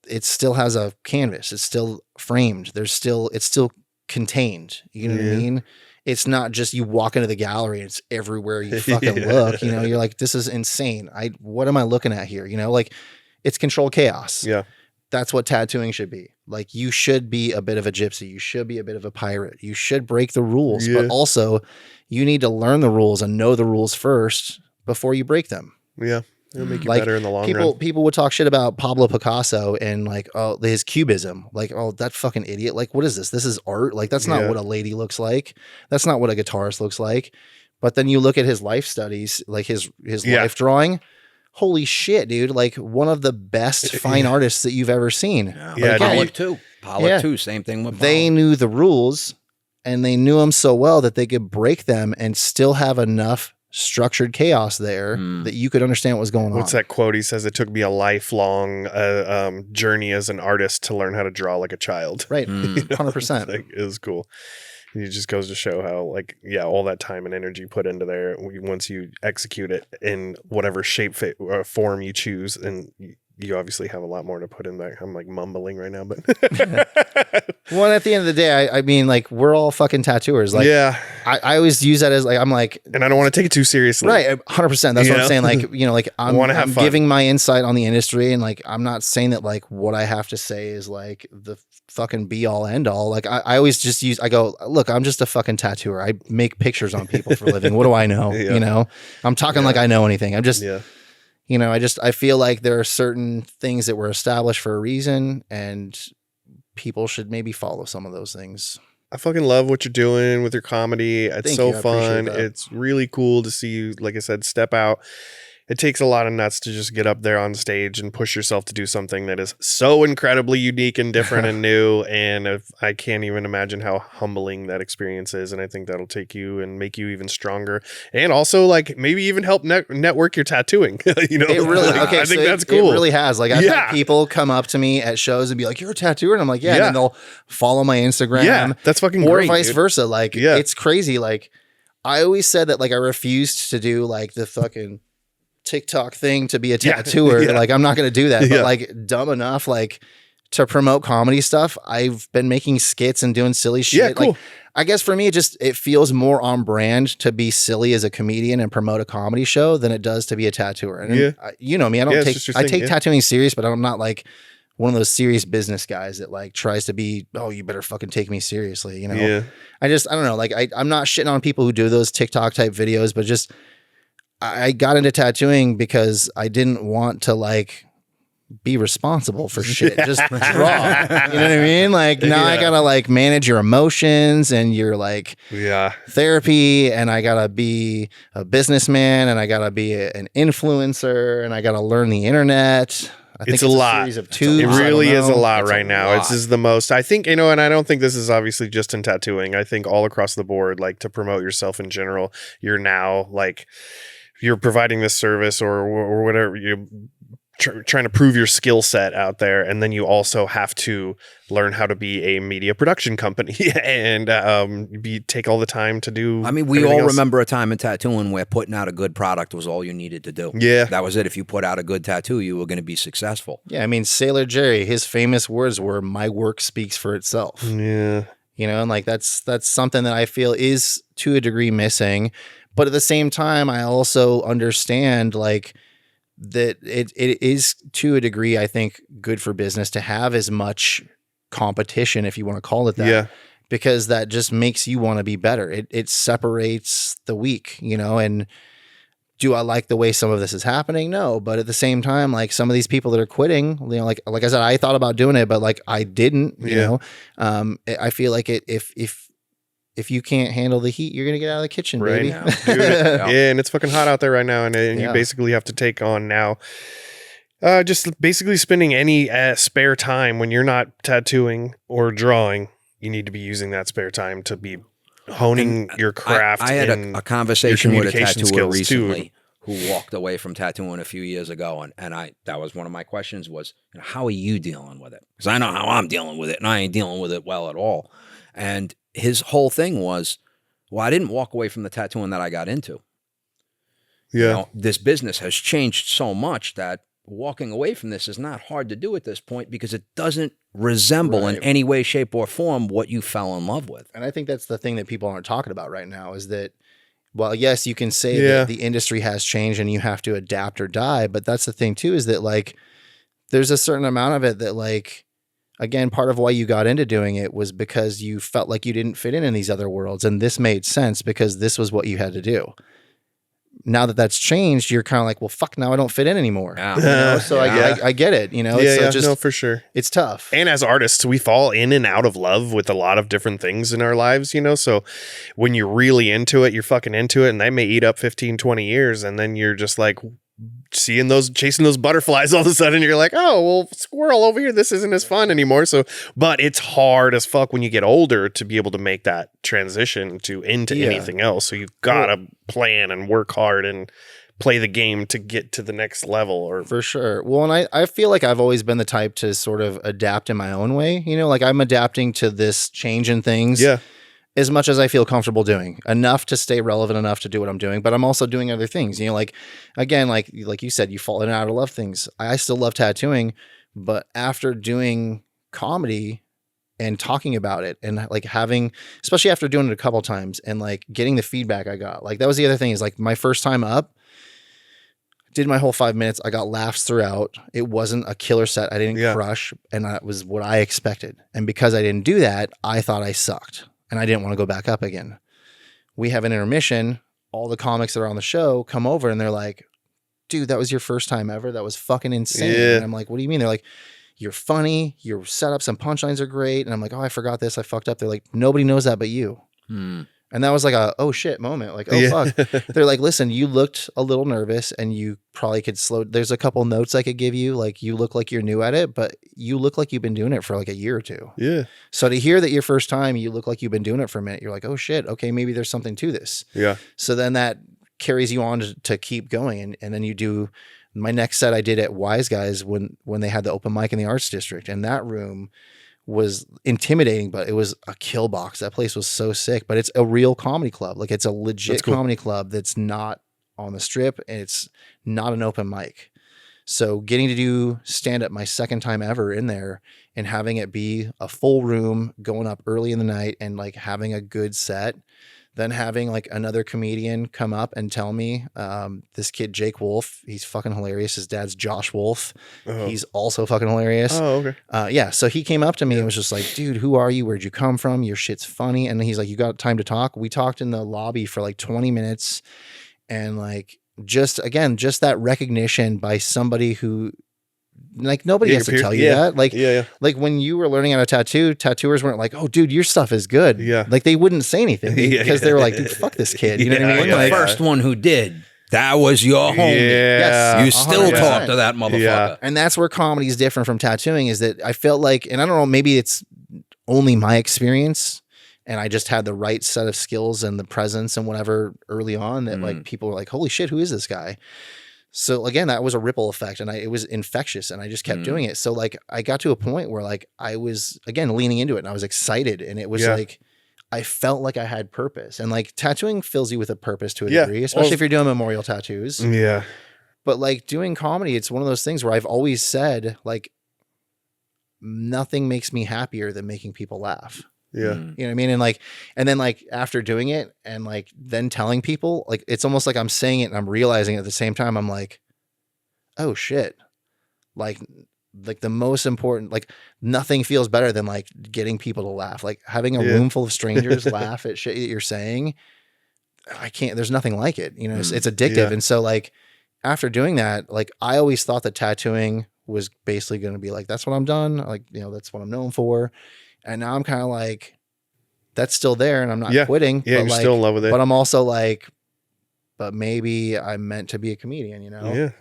it still has a canvas. It's still framed. It's still contained. You know what I mean? It's not just you walk into the gallery and it's everywhere you fucking look, you know, you're like, this is insane. What am I looking at here? You know, like it's controlled chaos. Yeah. That's what tattooing should be. Like you should be a bit of a gypsy. You should be a bit of a pirate. You should break the rules, but also you need to learn the rules and know the rules first before you break them. Yeah. It'll make you better in the long run. People would talk shit about Pablo Picasso and like, oh, his cubism. Like, oh, that fucking idiot. Like, what is this? This is art. Like, that's not what a lady looks like. That's not what a guitarist looks like. But then you look at his life studies, like his life drawing. Holy shit, dude. Like one of the best fine artists that you've ever seen. Yeah, Pollock too. Pollock too. Same thing with Pollock. They knew the rules and they knew them so well that they could break them and still have enough structured chaos there that you could understand what was going on. What's that quote? He says, it took me a lifelong journey as an artist to learn how to draw like a child. Right. 100%. Like, it was cool. It just goes to show how, like, all that time and energy put into there, once you execute it in whatever shape, form you choose, and you obviously have a lot more to put in there. I'm like mumbling right now, but well, at the end of the day, I mean, like, we're all fucking tattooers. Like, I always use that as like, I'm like, and I don't want to take it too seriously. Right. 100%. That's what I'm saying. Like, you know, like I'm giving my insight on the industry, and like, I'm not saying that like what I have to say is like the fucking be all end all. Like I always just I go, look, I'm just a fucking tattooer. I make pictures on people for a living. What do I know? You know, I'm talking like I know anything. I'm just, you know, I feel like there are certain things that were established for a reason, and people should maybe follow some of those things. I fucking love what you're doing with your comedy. It's so fun. It's really cool to see you, like I said, step out. It takes a lot of nuts to just get up there on stage and push yourself to do something that is so incredibly unique and different and new. And I can't even imagine how humbling that experience is. And I think that'll take you and make you even stronger. And also, like, maybe even help network your tattooing. You know, it really, I think that's cool. It really has. Like, I've had people come up to me at shows and be like, "You're a tattooer," and I'm like, "Yeah." And then they'll follow my Instagram. Yeah, that's fucking or great, vice dude. versa. Like, it's crazy. Like, I always said that like I refused to do like the fucking TikTok thing to be a tattooer. Like, I'm not going to do that, but like dumb enough, like to promote comedy stuff. I've been making skits and doing silly shit. Yeah, cool. Like, I guess for me, it feels more on brand to be silly as a comedian and promote a comedy show than it does to be a tattooer. And you know me, I take tattooing serious, but I'm not like one of those serious business guys that like tries to be, oh, you better fucking take me seriously. You know, I don't know. Like I'm not shitting on people who do those TikTok type videos, but just, I got into tattooing because I didn't want to like be responsible for shit. Just draw. You know what I mean? Like now I gotta like manage your emotions and your like therapy, and I gotta be a businessman, and I gotta be an influencer, and I gotta learn the internet. I think it's a lot. Series of tubes. It really is a lot It's right a now. lot. This is the most, I think, and I don't think this is obviously just in tattooing. I think all across the board, like to promote yourself in general, you're now like, you're providing this service or whatever, you're trying to prove your skill set out there. And then you also have to learn how to be a media production company and take all the time to do. I mean, we all remember a time in tattooing where putting out a good product was all you needed to do. Yeah. That was it. If you put out a good tattoo, you were going to be successful. Yeah, I mean, Sailor Jerry, his famous words were, "My work speaks for itself." Yeah. You know, and like that's something that I feel is to a degree missing. But at the same time, I also understand like that it is to a degree, I think, good for business to have as much competition, if you want to call it that. Yeah. Because that just makes you want to be better. It separates the weak, you know, and do I like the way some of this is happening? No. But at the same time, like some of these people that are quitting, you know, like I said, I thought about doing it, but like I didn't, you know. I feel like if you can't handle the heat, you're going to get out of the kitchen, baby. Now. Yeah, and it's fucking hot out there right now. And you basically have to take on now just basically spending any spare time when you're not tattooing or drawing. You need to be using that spare time to be honing your craft. I had a conversation with a tattooer recently too. who walked away from tattooing a few years ago. And that was one of my questions was, you know, how are you dealing with it? Because I know how I'm dealing with it, and I ain't dealing with it well at all. And his whole thing was, well, I didn't walk away from the tattooing that I got into. Yeah. You know, this business has changed so much that walking away from this is not hard to do at this point because it doesn't resemble in any way, shape, or form what you fell in love with. And I think that's the thing that people aren't talking about right now is that, well, yes, you can say that the industry has changed and you have to adapt or die, but that's the thing too, is that like, there's a certain amount of it that like, again, part of why you got into doing it was because you felt like you didn't fit in these other worlds. And this made sense because this was what you had to do. Now that that's changed, you're kind of like, well, fuck, now I don't fit in anymore. Yeah. You know? So I get it, you know? No, for sure. It's tough. And as artists, we fall in and out of love with a lot of different things in our lives, you know? So when you're really into it, you're fucking into it, and that may eat up 15, 20 years. And then you're just like chasing those butterflies all of a sudden. You're like, oh, well, squirrel over here, this isn't as fun anymore. So, but it's hard as fuck when you get older to be able to make that transition into anything else. So you've got to plan and work hard and play the game to get to the next level. Or for sure. Well, and I feel like I've always been the type to sort of adapt in my own way. You know, like I'm adapting to this change in things. Yeah. As much as I feel comfortable doing, enough to stay relevant enough to do what I'm doing, but I'm also doing other things, you know, like, again, like you said, you fall in and out of love things. I still love tattooing, but after doing comedy and talking about it and like having, especially after doing it a couple times and like getting the feedback I got, like that was the other thing is like my first time up, did my whole 5 minutes. I got laughs throughout. It wasn't a killer set. I didn't crush, and that was what I expected. And because I didn't do that, I thought I sucked. And I didn't want to go back up again. We have an intermission. All the comics that are on the show come over and they're like, dude, that was your first time ever? That was fucking insane. Yeah. And I'm like, what do you mean? They're like, you're funny. Your setups and punchlines are great. And I'm like, oh, I forgot this. I fucked up. They're like, nobody knows that but you. And that was like a, oh shit moment. Like, oh fuck. They're like, listen, you looked a little nervous and you probably could slow. There's a couple notes I could give you. Like you look like you're new at it, but you look like you've been doing it for like a year or two. Yeah. So to hear that your first time, you look like you've been doing it for a minute, you're like, oh shit. Okay. Maybe there's something to this. Yeah. So then that carries you on to keep going. And then you do my next set I did at Wise Guys when they had the open mic in the Arts District, and that room was intimidating, but it was a kill box. That place was so sick, but it's a real comedy club. Like it's a legit comedy club that's not on the strip and it's not an open mic. So getting to do stand up my second time ever in there and having it be a full room, going up early in the night and like having a good set, then having like another comedian come up and tell me, this kid, Jake Wolf, he's fucking hilarious. His dad's Josh Wolf. He's also fucking hilarious. Oh, okay. Yeah. So he came up to me and was just like, dude, who are you? Where'd you come from? Your shit's funny. And he's like, you got time to talk? We talked in the lobby for like 20 minutes. And like, just that recognition by somebody who, like, nobody has to tell you that. Like, like when you were learning how to tattoo, tattooers weren't like, oh, dude, your stuff is good. Yeah. Like they wouldn't say anything because they were like, dude, fuck this kid. You know what I mean? The first one who did. That was your homie. Yes. You still 100%. talk to that motherfucker. Yeah. And that's where comedy is different from tattooing, is that I felt like, and I don't know, maybe it's only my experience, and I just had the right set of skills and the presence and whatever early on that like people were like, holy shit, who is this guy? So again, that was a ripple effect, and it was infectious, and I just kept doing it. So like I got to a point where like I was again leaning into it, and I was excited, and it was like I felt like I had purpose. And like tattooing fills you with a purpose to a degree, especially if you're doing memorial tattoos. Yeah. But like doing comedy, it's one of those things where I've always said like nothing makes me happier than making people laugh. Yeah. You know what I mean? And like, and then like after doing it and like then telling people, like it's almost like I'm saying it and I'm realizing at the same time, I'm like, oh shit. Like the most important, like nothing feels better than like getting people to laugh. Like having a room full of strangers laugh at shit that you're saying. There's nothing like it. You know, it's addictive. Yeah. And so like after doing that, like I always thought that tattooing was basically going to be like, that's what I'm done. Like, you know, that's what I'm known for. And now I'm kind of like, that's still there and I'm not quitting. Yeah, but you're like, still in love with it. But I'm also like, but maybe I'm meant to be a comedian, you know? Yeah.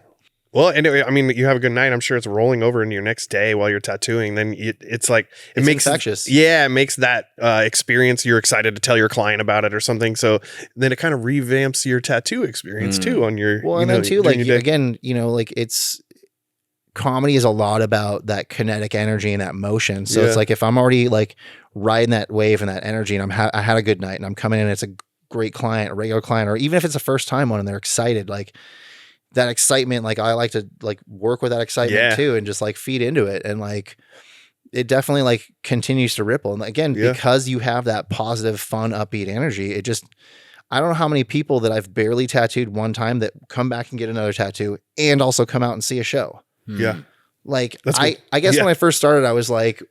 Well, anyway, I mean, you have a good night. I'm sure it's rolling over into your next day while you're tattooing. Then it's like, it makes infectious. Yeah, it makes that experience, you're excited to tell your client about it or something. So then it kind of revamps your tattoo experience too on your, well, and then too, like again, you know, like comedy is a lot about that kinetic energy and that motion. So it's like if I'm already like riding that wave and that energy, and I had a good night, and I'm coming in, and it's a great client, a regular client, or even if it's a first time one and they're excited, like that excitement, like I like to like work with that excitement too, and just like feed into it, and like it definitely like continues to ripple. And again, because you have that positive, fun, upbeat energy, it just. I don't know how many people that I've barely tattooed one time that come back and get another tattoo and also come out and see a show. Yeah. Like I guess when I first started, I was like,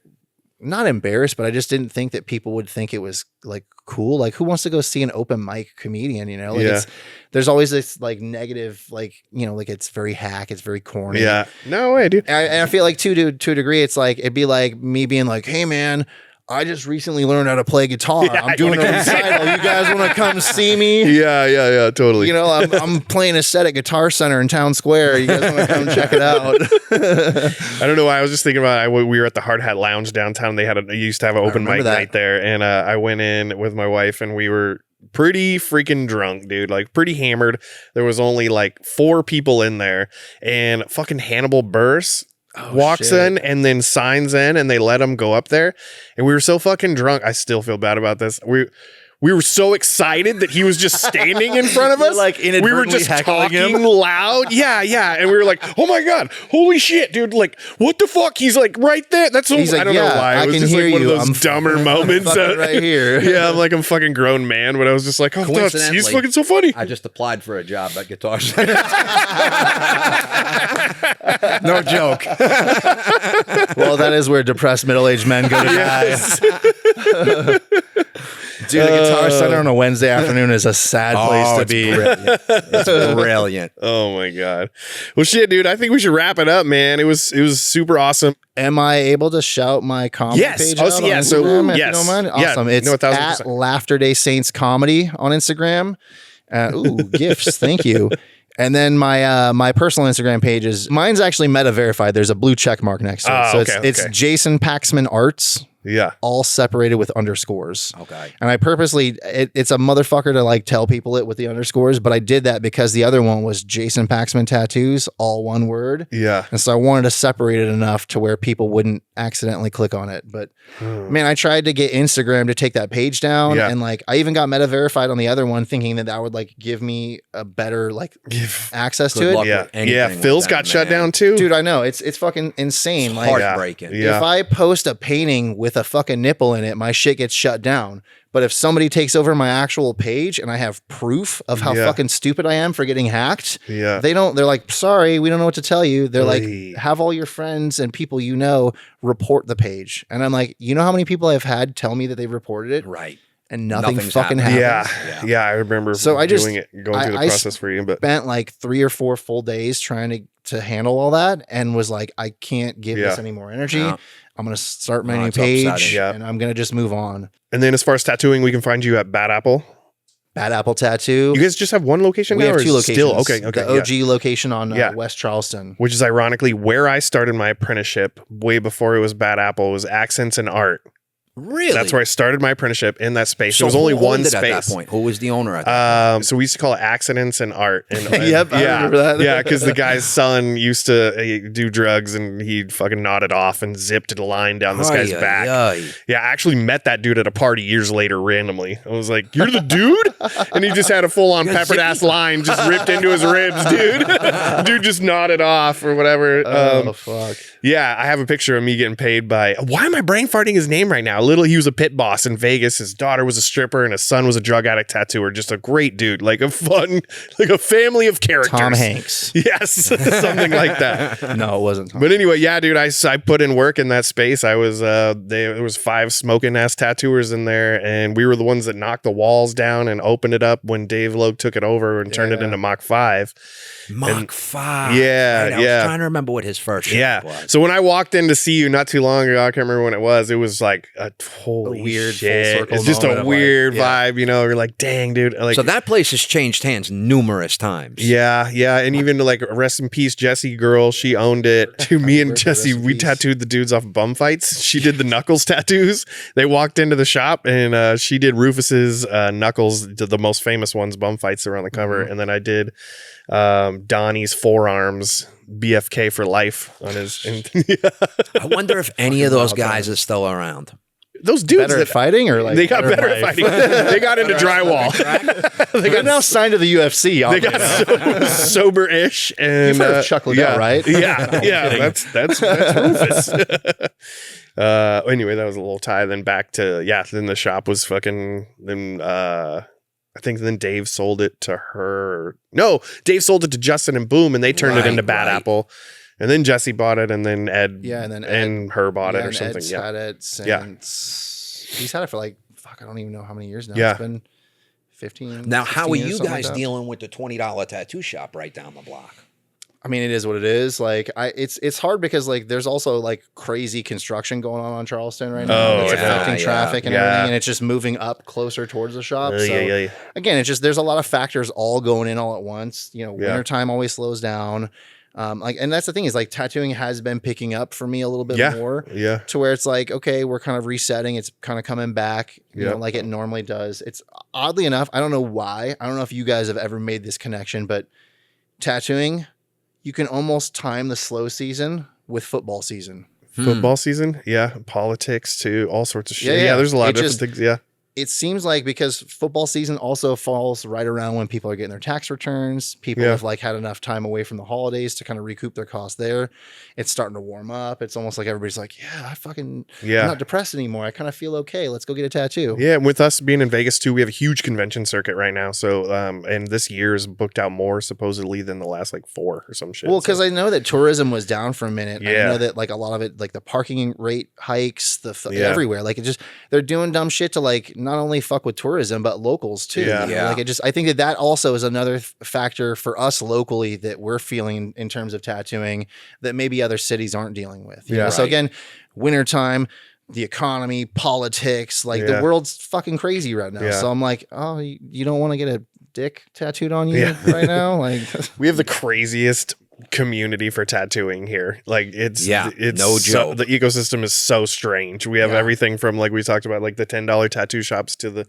not embarrassed, but I just didn't think that people would think it was like cool. Like who wants to go see an open mic comedian, you know? Like there's always this like negative, like, you know, like it's very hack. It's very corny. Yeah. No way, dude. And I feel like to a degree, it's like, it'd be like me being like, hey man, I just recently learned how to play guitar. I'm doing a recital. You guys want to come see me? Yeah, totally. You know, I'm playing a set at Guitar Center in Town Square. You guys want to come check it out? I don't know why. I was just thinking about we were at the Hard Hat Lounge downtown. They used to have an open mic night there, and I went in with my wife, and we were pretty freaking drunk, dude. Like pretty hammered. There was only like 4 people in there, and fucking Hannibal Buress walks in and then signs in, and they let him go up there, and we were so fucking drunk. I still feel bad about this. We were so excited that he was just standing in front of us. Like we were just talking loud. Yeah. And we were like, oh my God, holy shit, dude. Like, what the fuck? He's like right there. That's so, I don't know why. It was just like one of those dumber moments. Right here. Yeah, I'm fucking grown man, but I was just like, oh, he's fucking so funny. I just applied for a job at Guitar Center. No joke. Well, that is where depressed middle-aged men go to die. Dude, the Guitar Center on a Wednesday afternoon is a sad place to be. Brilliant. It's brilliant. Oh my God. Well, shit, dude. I think we should wrap it up, man. It was super awesome. Am I able to shout my comedy page out on Instagram, if you don't mind? Awesome. It's at Laughter Day Saints Comedy on Instagram. Gifts. Thank you. And then my personal Instagram page mine's actually meta verified. There's a blue check mark next to it. So it's Jason Paxman Arts. Yeah. All separated with underscores. Okay. And I purposely, it's a motherfucker to like tell people it with the underscores, but I did that because the other one was Jason Paxman Tattoos, all one word. Yeah. And so I wanted to separate it enough to where people wouldn't accidentally click on it. But man, I tried to get Instagram to take that page down. Yeah. And like, I even got meta verified on the other one thinking that would like give me a better like access to it. Yeah. Yeah. Phil's got shut down too. Dude, I know. It's fucking insane. It's like heartbreaking. Yeah. If I post a painting with a fucking nipple in it, my shit gets shut down. But if somebody takes over my actual page and I have proof of how fucking stupid I am for getting hacked, they're like, sorry, we don't know what to tell you. They're like, have all your friends and people you know report the page. And I'm like, you know how many people I've had tell me that they reported it? Right. And nothing's fucking happens. Yeah, I remember going through the process for you. But spent like 3 or 4 full days trying to handle all that and was like, I can't give this any more energy. No. I'm going to start my new page and I'm going to just move on. And then as far as tattooing, we can find you at Bad Apple. Bad Apple Tattoo. You guys just have one location we now? have two locations. Still? Okay. The OG location on West Charleston. Which is ironically where I started my apprenticeship way before it was Bad Apple, was Accents and Art. Really? That's where I started my apprenticeship, in that space. So there was only one space. space At that point? Who was the owner at that point? So we used to call it Accidents and Art. And, Yep, I remember that. Yeah, because the guy's son used to do drugs, and he fucking nodded off and zipped a line down this guy's back. Yeah, I actually met that dude at a party years later randomly. I was like, "You're the dude?" And he just had a full-on peppered ass line just ripped into his ribs, dude. Dude just nodded off or whatever. Oh, fuck. Yeah, I have a picture of me getting paid by. Why am I brain farting his name right now? He was a pit boss in Vegas. His daughter was a stripper, and his son was a drug addict tattooer. Just a great dude, like a fun, like a family of characters. Tom Hanks. Yes, something like that. No, it wasn't Tom. But anyway, yeah, dude, I put in work in that space. I was there was 5 smoking ass tattooers in there, and we were the ones that knocked the walls down and opened it up when Dave Logue took it over and turned it into Mach 5. Mach 5. Yeah, right, I was trying to remember what his first shop was. So when I walked in to see you not too long ago, I can't remember when it was like a holy weird shit. full circle. It's just a weird vibe, you know. You're like, dang, dude. Like, so that place has changed hands numerous times. Yeah, and even like rest in peace, Jessie girl. She owned it. To me and Jessie, we tattooed the dudes off bum fights. She did the knuckles tattoos. They walked into the shop and she did Rufus's knuckles, the most famous ones, bum fights around the cover, and then I did Donnie's forearms, BFK for life on his. I wonder if any of those guys are still around. Those dudes better at fighting, or like they got better at fighting. They got into drywall. They got now signed to the UFC. They got sober-ish, and you've heard of Chuck Liddell, right? Yeah. That's Rufus. Anyway, that was a little tie. Then back to then the shop was fucking. Then I think then Dave sold it to her. No, Dave sold it to Justin and Boom, and they turned it into Bad Apple. And then Jesse bought it, and then Ed, and her bought it or something. Ed's had it since he's had it for like I don't even know how many years now. Yeah. It's been 15. Now, how are you guys like dealing with the $20 tattoo shop right down the block? I mean, it is what it is. Like, it's hard because like there's also like crazy construction going on Charleston right now. It's affecting traffic and everything, and it's just moving up closer towards the shop. Again, it's just there's a lot of factors all going in all at once. You know, wintertime always slows down. And that's the thing is like tattooing has been picking up for me a little bit more. Yeah. To where it's like, okay, we're kind of resetting. It's kind of coming back, you know, like it normally does. It's oddly enough, I don't know why. I don't know if you guys have ever made this connection, but tattooing, you can almost time the slow season with football season. Football season? Yeah. Politics too. All sorts of shit. Yeah. There's a lot of different things. Yeah. It seems like because football season also falls right around when people are getting their tax returns, people have like had enough time away from the holidays to kind of recoup their costs there. It's starting to warm up. It's almost like everybody's like, I'm not depressed anymore. I kind of feel okay. Let's go get a tattoo. Yeah. And with us being in Vegas too, we have a huge convention circuit right now. So, and this year is booked out more supposedly than the last like 4 or some shit. Well, because I know that tourism was down for a minute. Yeah. I know that like a lot of it, like the parking rate hikes, everywhere. Like it just, they're doing dumb shit to like, not only fuck with tourism, but locals too. Yeah. You know? Like it just, I think that also is another factor for us locally that we're feeling in terms of tattooing that maybe other cities aren't dealing with. You know? So again, wintertime, the economy, politics, like the world's fucking crazy right now. So I'm like, oh, you don't want to get a dick tattooed on you right now? Like we have the craziest community for tattooing here. Like it's no joke. The ecosystem is so strange. We have everything from like we talked about, like the $10 tattoo shops to the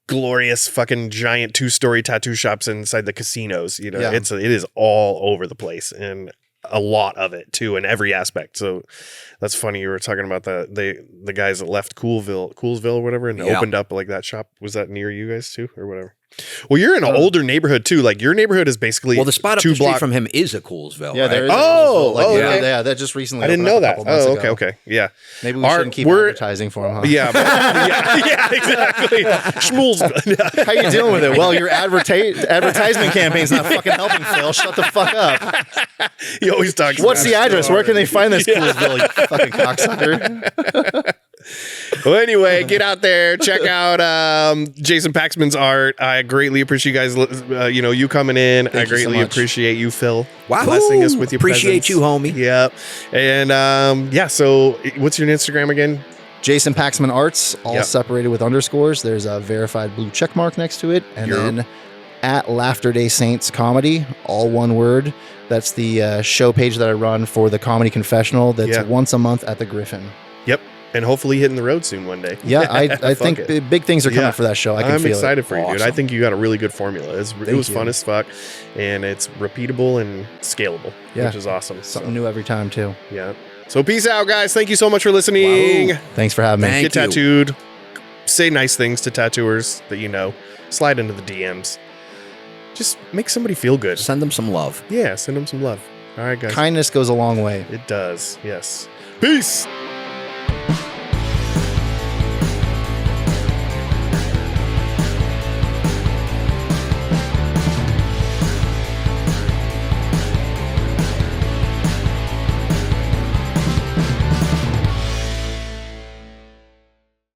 glorious fucking giant 2-story tattoo shops inside the casinos. You know, it is all over the place, and a lot of it too in every aspect. So that's funny. You were talking about the guys that left Coolsville or whatever and opened up like that shop. Was that near you guys too or whatever? Well, you're in an older neighborhood too. Like your neighborhood is basically the spot up the street from him is a Coolsville. Yeah, right? there is. Yeah, that just recently. I didn't know that. Oh, okay, yeah. Maybe we shouldn't keep advertising for him. Huh? Yeah, exactly. Schmools. How you dealing with it? Well, your advertisement campaign's not fucking helping, Phil. Shut the fuck up. He always talks. What's the address? Where can they find this Coolsville? You fucking cocksucker. Well, anyway, get out there, check out Jason Paxman's art. I greatly appreciate you guys, you coming in. I greatly appreciate you, Phil, blessing us with your appreciate presence. you, homie. Yep. And so what's your Instagram again? Jason Paxman Arts, all separated with underscores. There's a verified blue check mark next to it. And then at Laughter Day Saints Comedy, all one word. That's the show page that I run for the Comedy Confessional. That's once a month at the Griffin. Yep. And hopefully hitting the road soon one day. Yeah, I think big things are coming for that show. I'm excited for you, dude. I think you got a really good formula. It was fun as fuck, and it's repeatable and scalable, which is awesome. Something new every time, too. Yeah. So peace out, guys. Thank you so much for listening. Wow. Thanks for having me. Get tattooed. Say nice things to tattooers that you know. Slide into the DMs. Just make somebody feel good. Send them some love. Yeah, send them some love. All right, guys. Kindness goes a long way. It does, yes. Peace.